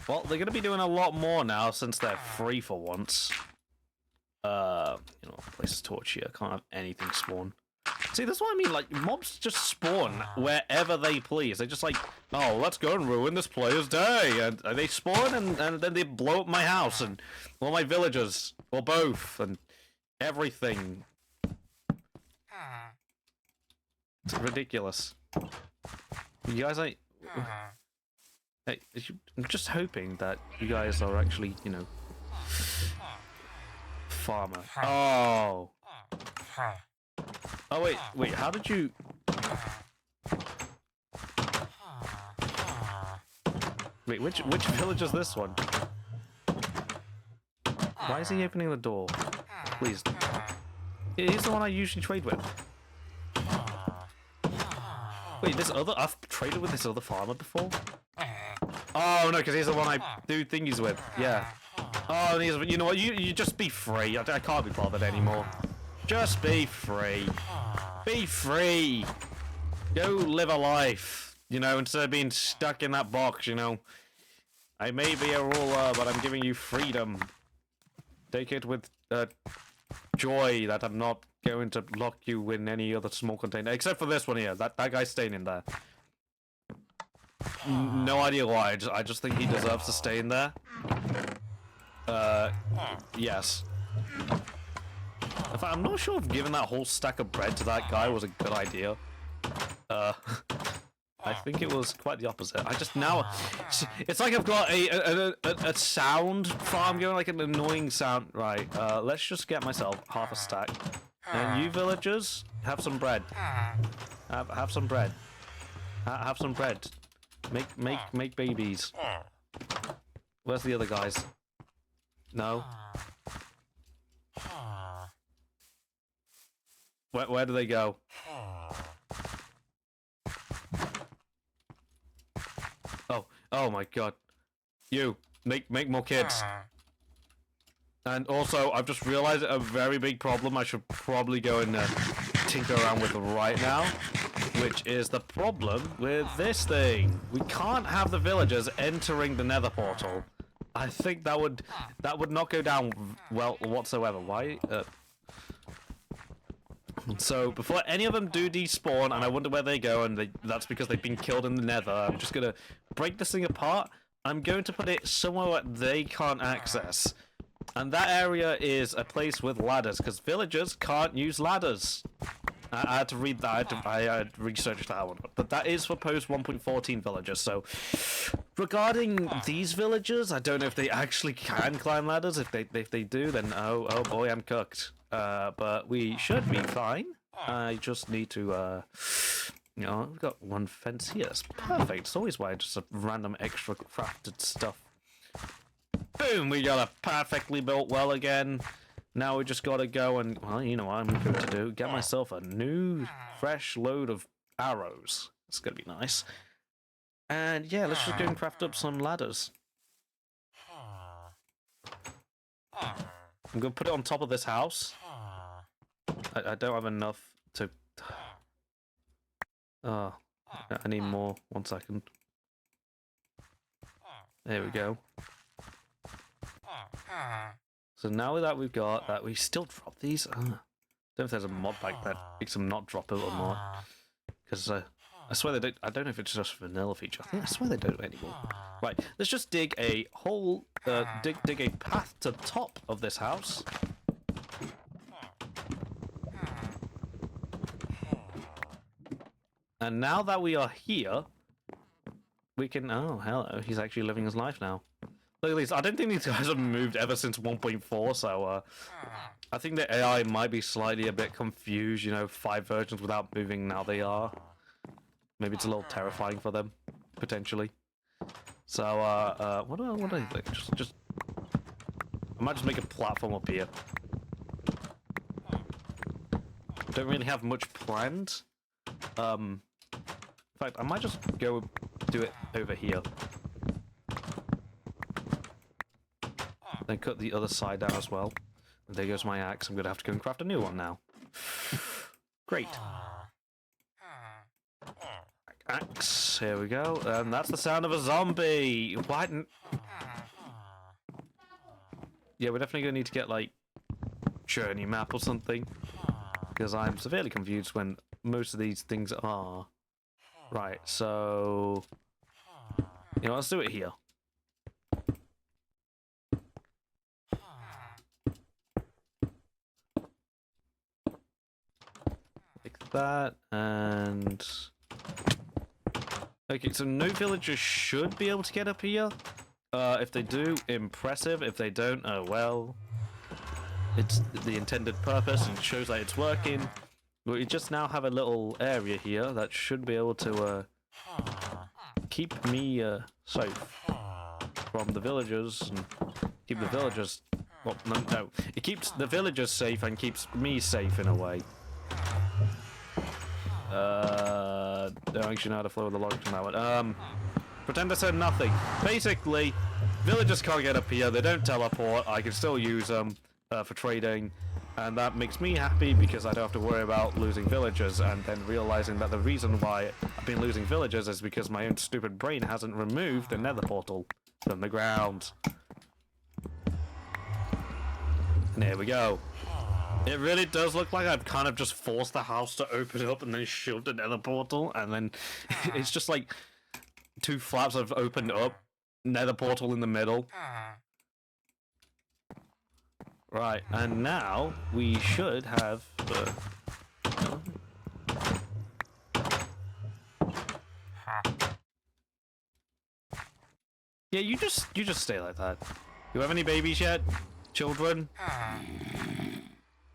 Well, they're gonna be doing a lot more now since they're free for once. You know, place a torch here. Can't have anything spawn. See, that's what I mean. Like, mobs just spawn wherever they please. They're just like, oh, let's go and ruin this player's day. And they spawn and then they blow up my house and all my villagers. Or both. And everything. It's ridiculous. You guys, like... Hey, I'm just hoping that you guys are actually, you know... Farmer. Oh! Oh, wait, how did you... Wait, which village is this one? Why is he opening the door? Please. He's the one I usually trade with. Wait, I've traded with this other farmer before? Oh, no, because he's the one I do thingies with. Yeah. Oh, and you know what, you just be free. I can't be bothered anymore. Just be free. Be free. Go live a life. You know, instead of being stuck in that box, you know. I may be a ruler, but I'm giving you freedom. Take it with joy that I'm not going to lock you in any other small container. Except for this one here. That guy's staying in there. No idea why. I just think he deserves to stay in there. Yes. In fact, I'm not sure if giving that whole stack of bread to that guy was a good idea. I think it was quite the opposite. I just now... It's like I've got a sound farm going, like an annoying sound. Right, let's just get myself half a stack. And you villagers, have some bread. Have some bread. Have some bread. Make babies. Where's the other guys? No? Where do they go? Oh my god. You, make more kids. And also, I've just realized a very big problem I should probably go and tinker around with right now. Which is the problem with this thing. We can't have the villagers entering the nether portal. I think that would not go down well whatsoever. Why? So before any of them do despawn, and I wonder where they go, and that's because they've been killed in the nether, I'm just gonna break this thing apart. I'm going to put it somewhere where they can't access. And that area is a place with ladders, because villagers can't use ladders. I had to read that, I had researched that one, but that is for post 1.14 villagers, so regarding these villagers, I don't know if they actually can climb ladders. If they do, then oh boy, I'm cooked. But we should be fine. I just need to, you know, we've got one fence here. It's perfect. It's always why just a random extra crafted stuff. Boom! We got a perfectly built well again. Now we just gotta go and, well, you know what I'm going to do? Get myself a new, fresh load of arrows. It's gonna be nice. And yeah, let's just go and craft up some ladders. I'm gonna put it on top of this house. I don't have enough to... Oh, I need more. 1 second. There we go. So now that we've got that, we still drop these. I don't know if there's a mod pack that makes them not drop it or not. Because I swear they don't. I don't know if it's just a vanilla feature. I swear they don't anymore. Right, let's just dig a hole. Dig a path to the top of this house. And now that we are here, we can... Oh, hello. He's actually living his life now. Look at these. I don't think these guys have moved ever since 1.4, so I think the AI might be slightly a bit confused, you know, 5 versions without moving, now they are. Maybe it's a little terrifying for them, potentially. So, what do I think? Just... I might just make a platform up here. Don't really have much planned. In fact, I might just go do it over here. Then cut the other side down as well. And there goes my axe. I'm gonna have to go and craft a new one now. Great. Axe. Here we go. And that's the sound of a zombie. Why didn't... Yeah, we're definitely gonna need to get, like, journey map or something. Because I'm severely confused when most of these things are. Right, so... You know, let's do it here. Like that, and... Okay, so no villagers should be able to get up here. If they do, impressive. If they don't, oh well. It's the intended purpose and shows that it's working. We just now have a little area here that should be able to keep me safe from the villagers and keep the villagers. Well, no, it keeps the villagers safe and keeps me safe in a way. Don't actually know how to flow the logic on that one. Pretend I said nothing. Basically, villagers can't get up here. They don't teleport. I can still use them for trading, and that makes me happy because I don't have to worry about losing villagers. And then realizing that the reason why I've been losing villagers is because my own stupid brain hasn't removed the nether portal from the ground. And here we go. It really does look like I've kind of just forced the house to open up and then shoved a nether portal, and then it's just like two flaps have opened up, nether portal in the middle. Right, and now we should have yeah, you just stay like that. You have any babies yet? Children?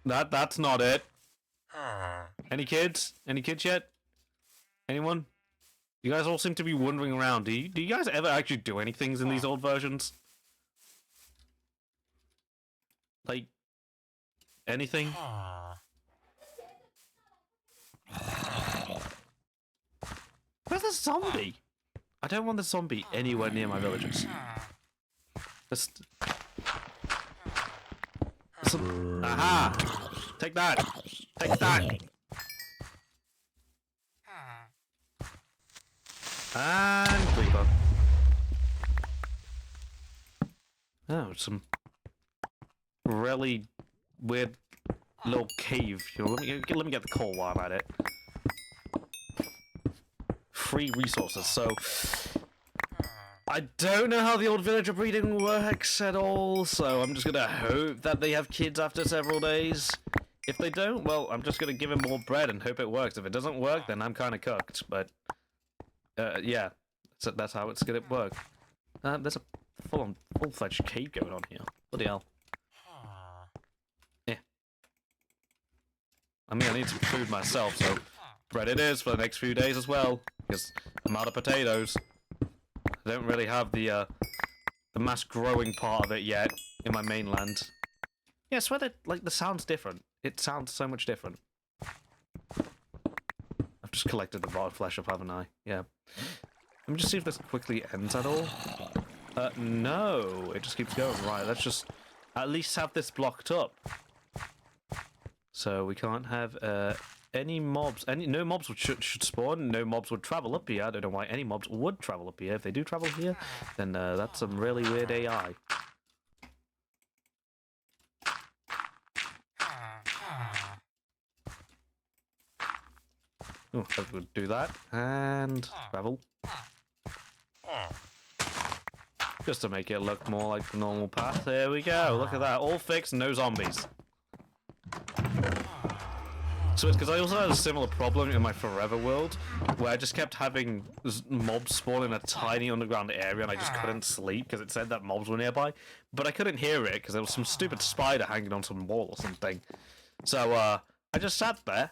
That's not it. Any kids? Any kids yet? Anyone? You guys all seem to be wandering around. Do you guys ever actually do anything in these old versions? Like, anything? Where's the zombie? I don't want the zombie anywhere near my villagers. Aha! Take that! Take that! And creeper. Oh, some really weird little cave. You know, let me get the coal while I'm at it. Free resources. So I don't know how the old villager breeding works at all. So I'm just gonna hope that they have kids after several days. If they don't, well, I'm just gonna give them more bread and hope it works. If it doesn't work, then I'm kind of cooked. But yeah, so that's how it's gonna work. There's a full-fledged cave going on here. Bloody hell. Yeah. I mean, I need some food myself, so bread it is for the next few days as well, because I'm out of potatoes. I don't really have the mass growing part of it yet in my mainland. Yeah, I swear that, like, the sound's different. It sounds so much different. I've just collected the rotted flesh up, haven't I? Yeah. Let me just see if this quickly ends at all. No, it just keeps going. Right, let's just at least have this blocked up. So we can't have any mobs. No mobs should spawn. No mobs would travel up here. I don't know why any mobs would travel up here. If they do travel here, then that's some really weird AI. Oh, I would do that and travel. Just to make it look more like the normal path. There we go. Look at that. All fixed, no zombies. So it's because I also had a similar problem in my Forever world, where I just kept having mobs spawn in a tiny underground area and I just couldn't sleep because it said that mobs were nearby. But I couldn't hear it because there was some stupid spider hanging on some wall or something. So I just sat there,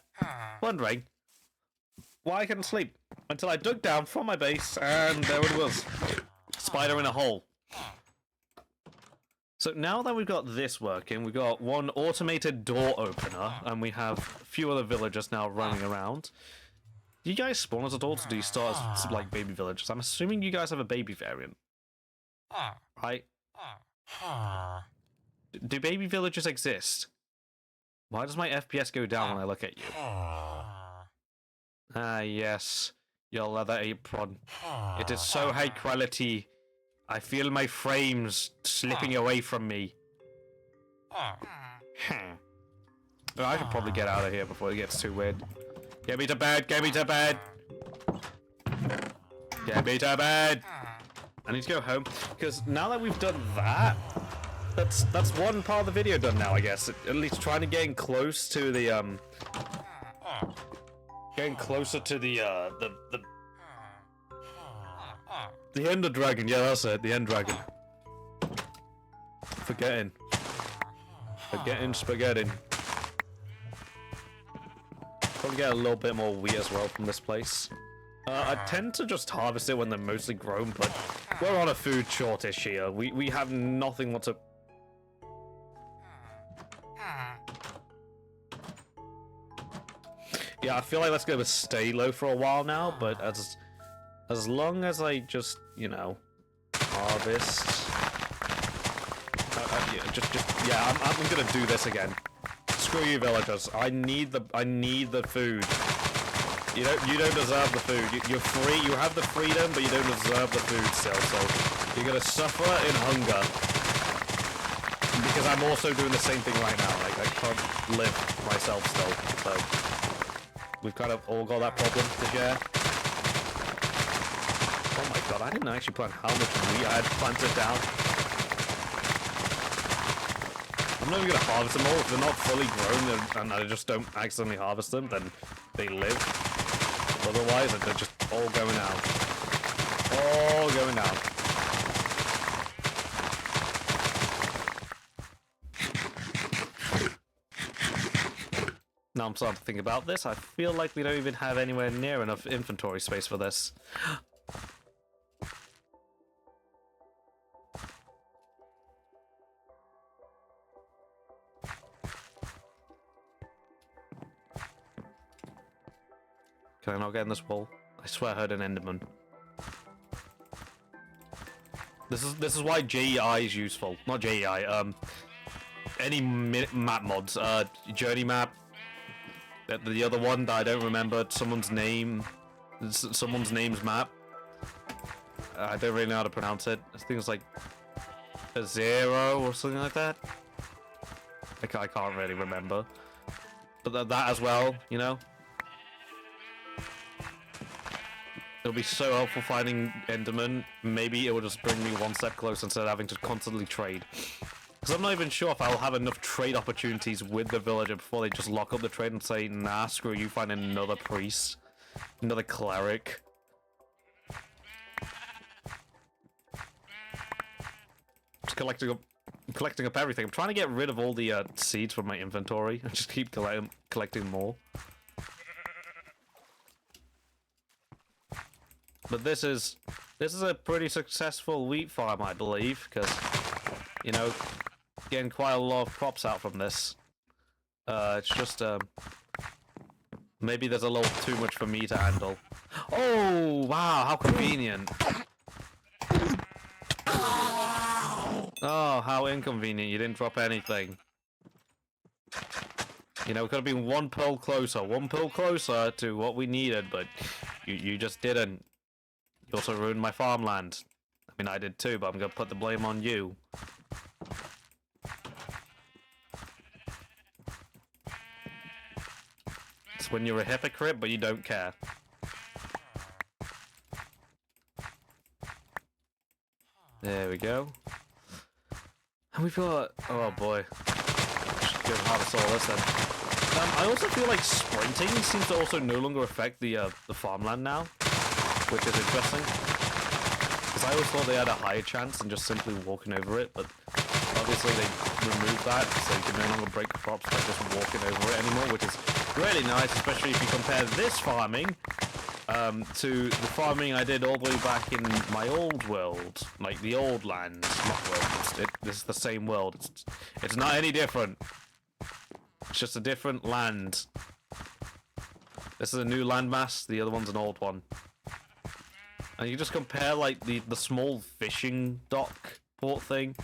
wondering why I couldn't sleep, until I dug down from my base and there it was. Spider in a hole. So now that we've got this working, we've got one automated door opener, and we have a few other villagers now running around. Do you guys spawn as adults, or do you start as, like, baby villagers? I'm assuming you guys have a baby variant. Right? Do baby villagers exist? Why does my FPS go down when I look at you? Ah, yes. Your leather apron. It is so high quality. I feel my frames slipping away from me. Well, I should probably get out of here before it gets too weird. Get me to bed! Get me to bed! Get me to bed! I need to go home, because now that we've done that, that's one part of the video done now, I guess. At least trying to getting close to the getting closer to the Ender Dragon. Yeah, that's it. The End Dragon. Forgetting spaghetti. Probably get a little bit more wheat as well from this place. I tend to just harvest it when they're mostly grown, but we're on a food shortage here. We have nothing what to. Yeah, I feel like that's gonna stay low for a while now, but as long as I just, you know, harvest. Yeah, I'm gonna do this again. Screw you, villagers. I need the food. You don't deserve the food. You're free. You have the freedom, but you don't deserve the food still. So you're gonna suffer in hunger. Because I'm also doing the same thing right now. Like, I can't live myself still. So we've kind of all got that problem to share. Oh my god, I didn't actually plan how much wheat I had planted down. I'm not even gonna harvest them all. If they're not fully grown and I just don't accidentally harvest them, then they live. Otherwise, they're just all going out. All going out. Now I'm starting to think about this. I feel like we don't even have anywhere near enough inventory space for this. Can I not get in this wall? I swear I heard an Enderman. This is why JEI is useful. Not JEI. Any map mods. Journey map. The other one that I don't remember. Someone's name. Someone's name's map. I don't really know how to pronounce it. I think it's like a 0 or something like that. I can't really remember. But that as well, you know. It'll be so helpful finding Enderman. Maybe it will just bring me one step closer instead of having to constantly trade. Because I'm not even sure if I'll have enough trade opportunities with the villager before they just lock up the trade and say, nah, screw you, find another priest. Another cleric. Just collecting up everything. I'm trying to get rid of all the seeds from my inventory and just keep collecting more. But this is a pretty successful wheat farm, I believe, because, you know, getting quite a lot of crops out from this. It's just maybe there's a little too much for me to handle. Oh wow, how convenient! Oh, how inconvenient! You didn't drop anything. You know, it could have been one pill closer to what we needed, but you just didn't. You also ruined my farmland. I mean, I did too, but I'm gonna put the blame on you. It's when you're a hypocrite, but you don't care. There we go. And we've got... oh boy. Should go harvest all this then. I also feel like sprinting seems to also no longer affect the farmland now, which is interesting. Because I always thought they had a higher chance than just simply walking over it, but obviously they removed that, so you can no longer break crops by just walking over it anymore, which is really nice, especially if you compare this farming to the farming I did all the way back in my old world, like the old land, not world. It's the same world. It's not any different. It's just a different land. This is a new landmass. The other one's an old one. And you just compare like the small fishing dock port thing,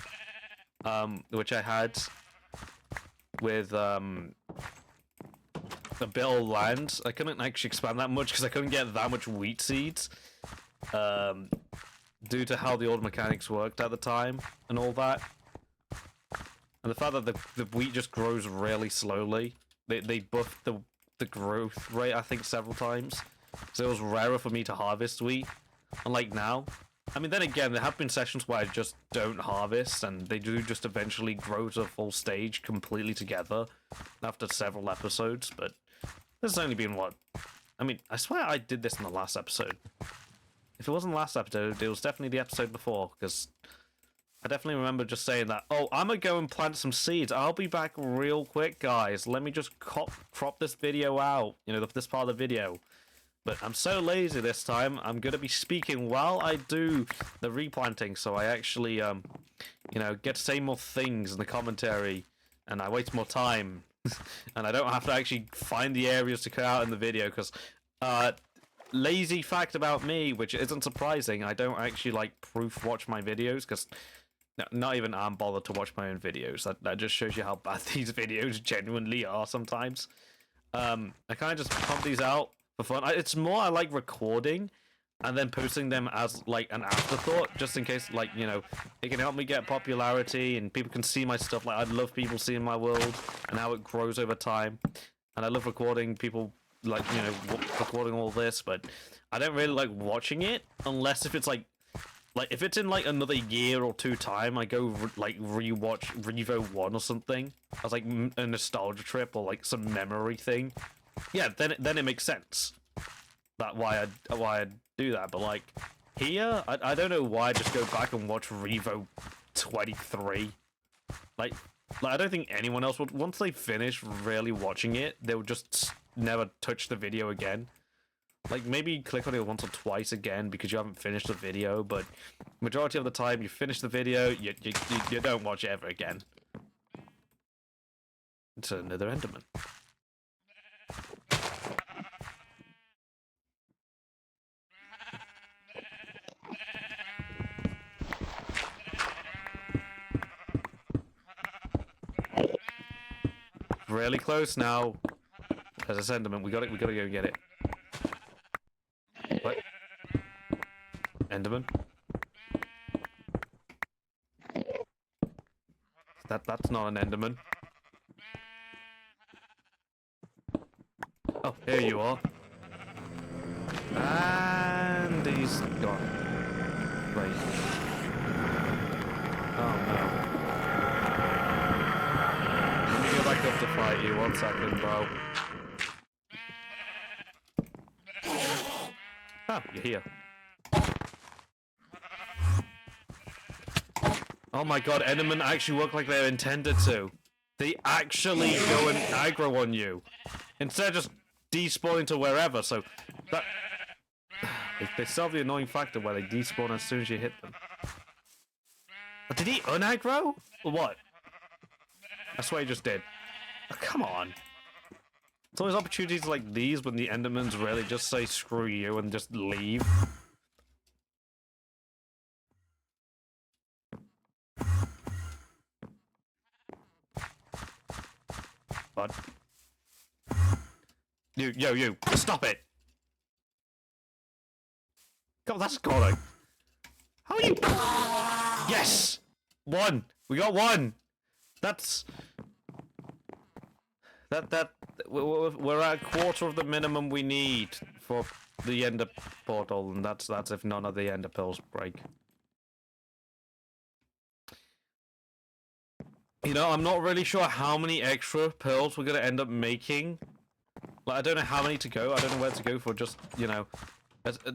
which I had with a bit of land. I couldn't actually expand that much because I couldn't get that much wheat seeds, due to how the old mechanics worked at the time and all that. And the fact that the wheat just grows really slowly. They buffed the growth rate, I think, several times. So it was rarer for me to harvest wheat. Unlike now. I mean, then again, there have been sessions where I just don't harvest, and they do just eventually grow to a full stage completely together after several episodes, but this has only been, what? I mean, I swear I did this in the last episode. If it wasn't the last episode, it was definitely the episode before, because I definitely remember just saying that, oh, I'm gonna go and plant some seeds. I'll be back real quick, guys. Let me just crop this video out, you know, this part of the video. But I'm so lazy this time, I'm going to be speaking while I do the replanting, so I actually, you know, get to say more things in the commentary, and I waste more time, and I don't have to actually find the areas to cut out in the video, because, lazy fact about me, which isn't surprising, I don't actually, like, proof watch my videos, because not even I'm bothered to watch my own videos. That just shows you how bad these videos genuinely are sometimes. I kind of just pump these out for fun. It's more I like recording and then posting them as like an afterthought, just in case, like, you know, it can help me get popularity and people can see my stuff. Like, I love people seeing my world and how it grows over time, and I love recording people, like, you know, recording all this. But I don't really like watching it unless if it's like if it's in like another year or two time, I go like rewatch Reevo 1 or something as like a nostalgia trip or like some memory thing. Yeah, then it makes sense that why I do that. But like here, I don't know why I just go back and watch Reevo 23. Like I don't think anyone else would. Once they finish really watching it, they would just never touch the video again. Like, maybe click on it once or twice again because you haven't finished the video, but majority of the time you finish the video, you don't watch it ever again. It's another Enderman. Really close now. There's a Enderman. We gotta go get it. What? Enderman? That's not an Enderman. Oh, here you are. And he's gone. Right. Oh no. Let me go back up to fight you. 1 second, bro. Oh, you're here. Oh my god, Endermen actually work like they're intended to. They actually go and aggro on you. Instead of just despawning to wherever, so that... They solve the annoying factor where they despawn as soon as you hit them. Did he unaggro? Or what? I swear he just did. Oh, come on. It's always opportunities like these when the Endermans really just say screw you and just leave. Bud. You, stop it! God, that's calling. How are you? Yes! 1! We got 1! That's... We're at a quarter of the minimum we need for the Ender portal, and that's if none of the Ender pearls break. You know, I'm not really sure how many extra pearls we're gonna end up making. Like, I don't know how many to go. I don't know where to go for just, you know,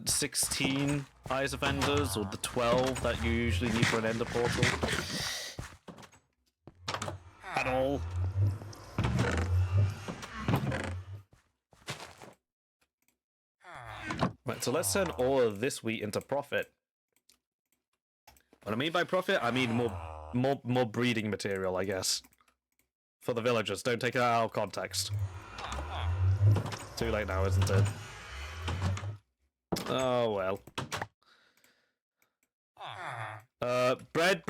16 Eyes of Enders, or the 12 that you usually need for an Ender portal. At all. Right, so let's turn all of this wheat into profit. What I mean by profit, I mean more breeding material, I guess. For the villagers. Don't take it out of context. Too late now, isn't it? Oh, well. Bread.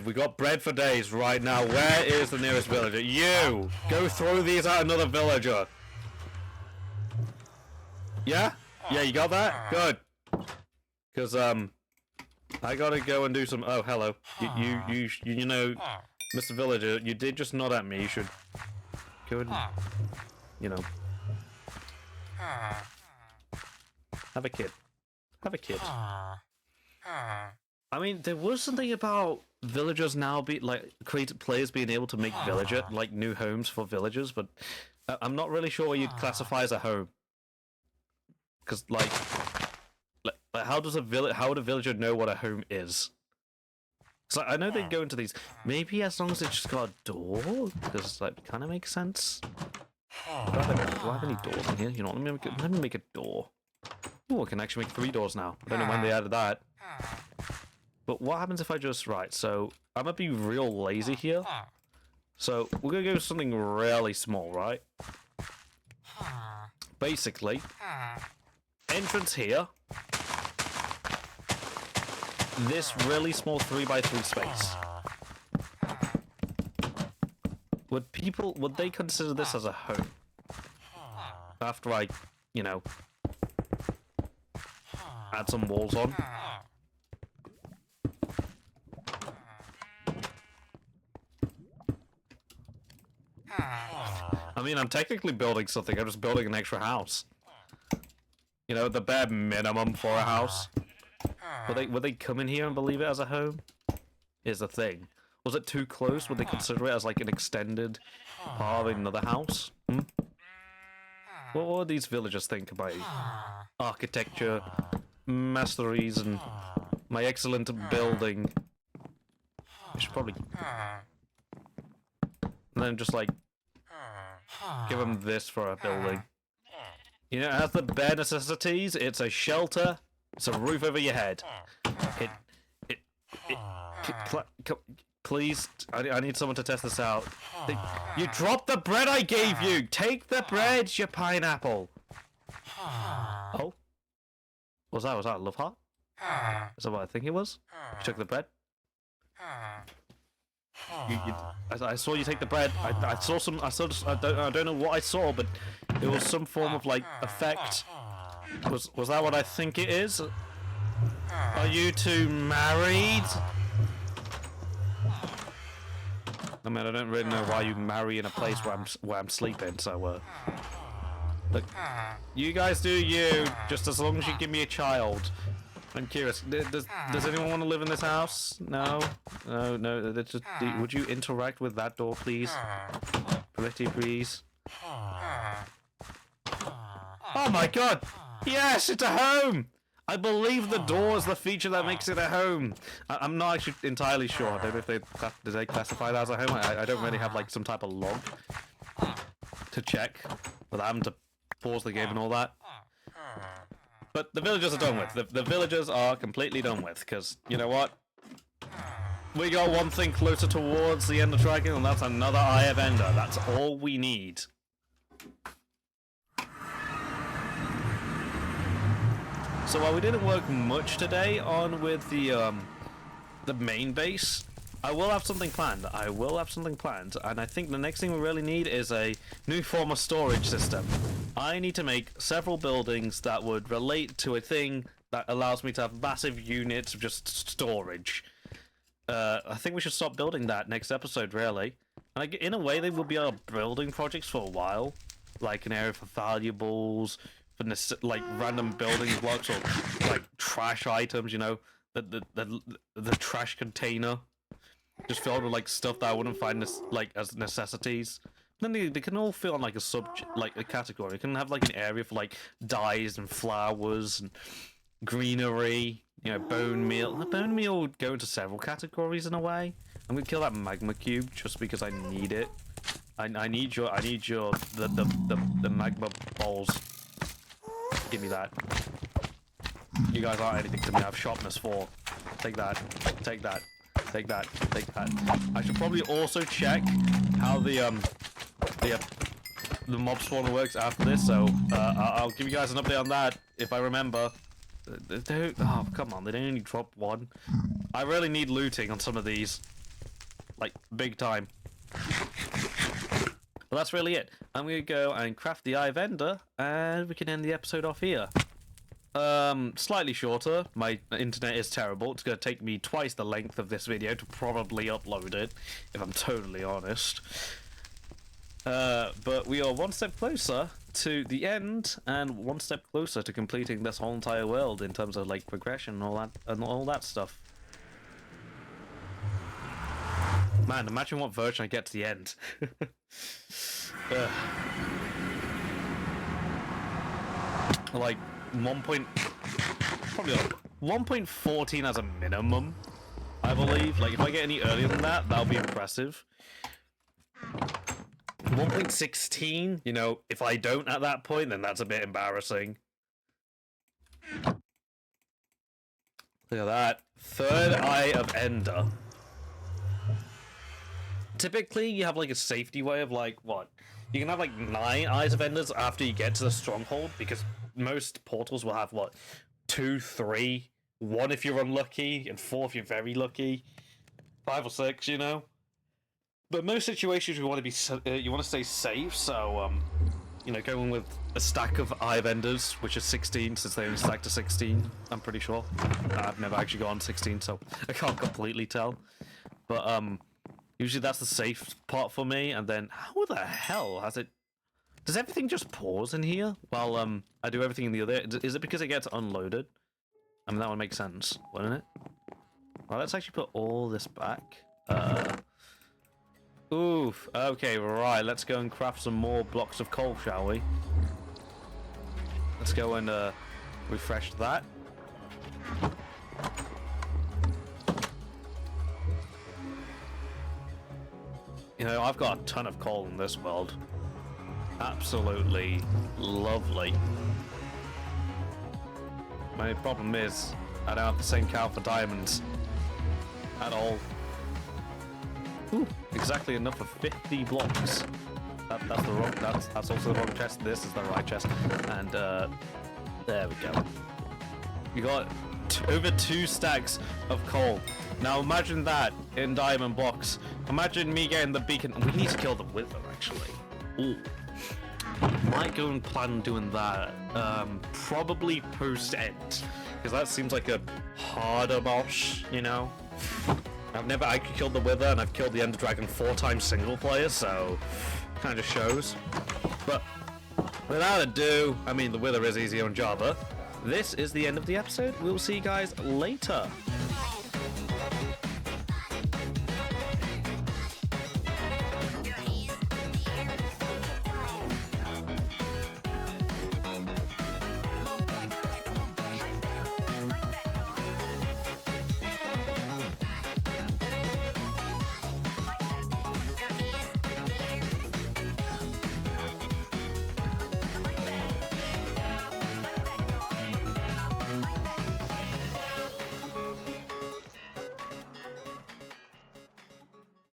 We got bread for days right now. Where is the nearest villager? You! Go throw these at another villager. Yeah? Yeah, you got that? Good. Because, I gotta go and do some... Oh, hello. You know, Mr. Villager, you did just nod at me. You should go and, you know... Have a kid. Have a kid. I mean, there was something about villagers now players being able to make new homes for villagers, but I'm not really sure what you'd classify as a home. Because, like how would a villager know what a home is? So I know they go into these. Maybe as long as it's just got a door, because like kind of makes sense. Do I have any doors in here? You know, let me make a door. Oh, I can actually make 3 doors now. I don't know when they added that. But what happens if I just... Right, so I'm going to be real lazy here. So we're going to go with something really small, right? Basically, entrance here. This really small 3x3 space. Would they consider this as a home? After I, you know, add some walls on. I mean, I'm technically building something. I'm just building an extra house. You know, the bare minimum for a house. Would they come in here and believe it as a home? Is the thing. Was it too close? Would they consider it as like an extended part of another house? What would these villagers think about architecture, masteries, and my excellent building? I should probably... And then just like... give them this for a building. You know, it has the bare necessities. It's a shelter. It's a roof over your head. Please, I need someone to test this out. You dropped the bread I gave you! Take the bread, you pineapple! Oh? Was that a love heart? Is that what I think it was? You took the bread? I saw you take the bread. I saw some... I don't know what I saw, but it was some form of, like, effect. Was that what I think it is? Are you two married? I mean, I don't really know why you marry in a place where I'm sleeping, so, look, you guys do you, just as long as you give me a child. I'm curious, does anyone want to live in this house? No? No, would you interact with that door, please? Pretty please. Oh my god! Yes, it's a home! I believe the door is the feature that makes it a home. I'm not actually entirely sure. I don't know if they classify that as a home. I don't really have like some type of log to check without having to pause the game and all that. But the villagers are done with. The villagers are completely done with, because you know what? We got one thing closer towards the end of Dragon, and that's another Eye of Ender. That's all we need. So while we didn't work much today on with the main base, I will have something planned. And I think the next thing we really need is a new form of storage system. I need to make several buildings that would relate to a thing that allows me to have massive units of just storage. I think we should stop building that next episode, really. Like, in a way, they will be our building projects for a while. Like an area for valuables, for like random building blocks, or like trash items, you know, the trash container, just filled with like stuff that I wouldn't find as necessities. Then they can all fit on like a category. You can have like an area for like dyes and flowers and greenery. You know, bone meal. The bone meal would go into several categories in a way. I'm gonna kill that magma cube just because I need it. I need the magma balls. Give me that. You guys aren't anything to me. I have sharpness 4. Take that. Take that. Take that. Take that. I should probably also check how the mob spawner works after this. So I'll give you guys an update on that if I remember. Oh, come on. They don't only drop 1. I really need looting on some of these. Like, big time. Well, that's really it. I'm going to go and craft the eye vendor, and we can end the episode off here. Slightly shorter. My internet is terrible. It's going to take me twice the length of this video to probably upload it, if I'm totally honest. But we are one step closer to the end, and one step closer to completing this whole entire world in terms of like progression and all that stuff. Man, imagine what version I get to the end. Like probably like 1.14 as a minimum, I believe. Like if I get any earlier than that, that'll be impressive. 1.16, you know, if I don't at that point, then that's a bit embarrassing. Look at that. Third Eye of Ender. Typically, you have like a safety way of like, what? You can have like 9 Eyes of Enders after you get to the stronghold, because most portals will have, what? 2, 3, 1 if you're unlucky, and 4 if you're very lucky. 5 or 6, you know? But most situations you want to be, you want to stay safe, so, you know, going with a stack of Eye of Enders, which is 16, since they only stack to 16, I'm pretty sure. I've never actually gone 16, so I can't completely tell. But, usually that's the safe part for me, and then how the hell has it... Does everything just pause in here while I do everything in the other... Is it because it gets unloaded? I mean, that would make sense, wouldn't it? Well, let's actually put all this back. Oof. Okay, right. Let's go and craft some more blocks of coal, shall we? Let's go and refresh that. You know, I've got a ton of coal in this world. Absolutely lovely. My problem is, I don't have the same count for diamonds. At all. Ooh, exactly enough for 50 blocks. That's the wrong. That's also the wrong chest. This is the right chest. And there we go. We got over 2 stacks of coal. Now imagine that in diamond blocks. Imagine me getting the beacon. We need to kill the wither, actually. Ooh. Might go and plan on doing that. Probably post end, because that seems like a harder boss, you know. I've never actually killed the wither, and I've killed the ender dragon 4 times single player, so kind of shows. But without ado, I mean, the wither is easy on Java. This is the end of the episode. We'll see you guys later.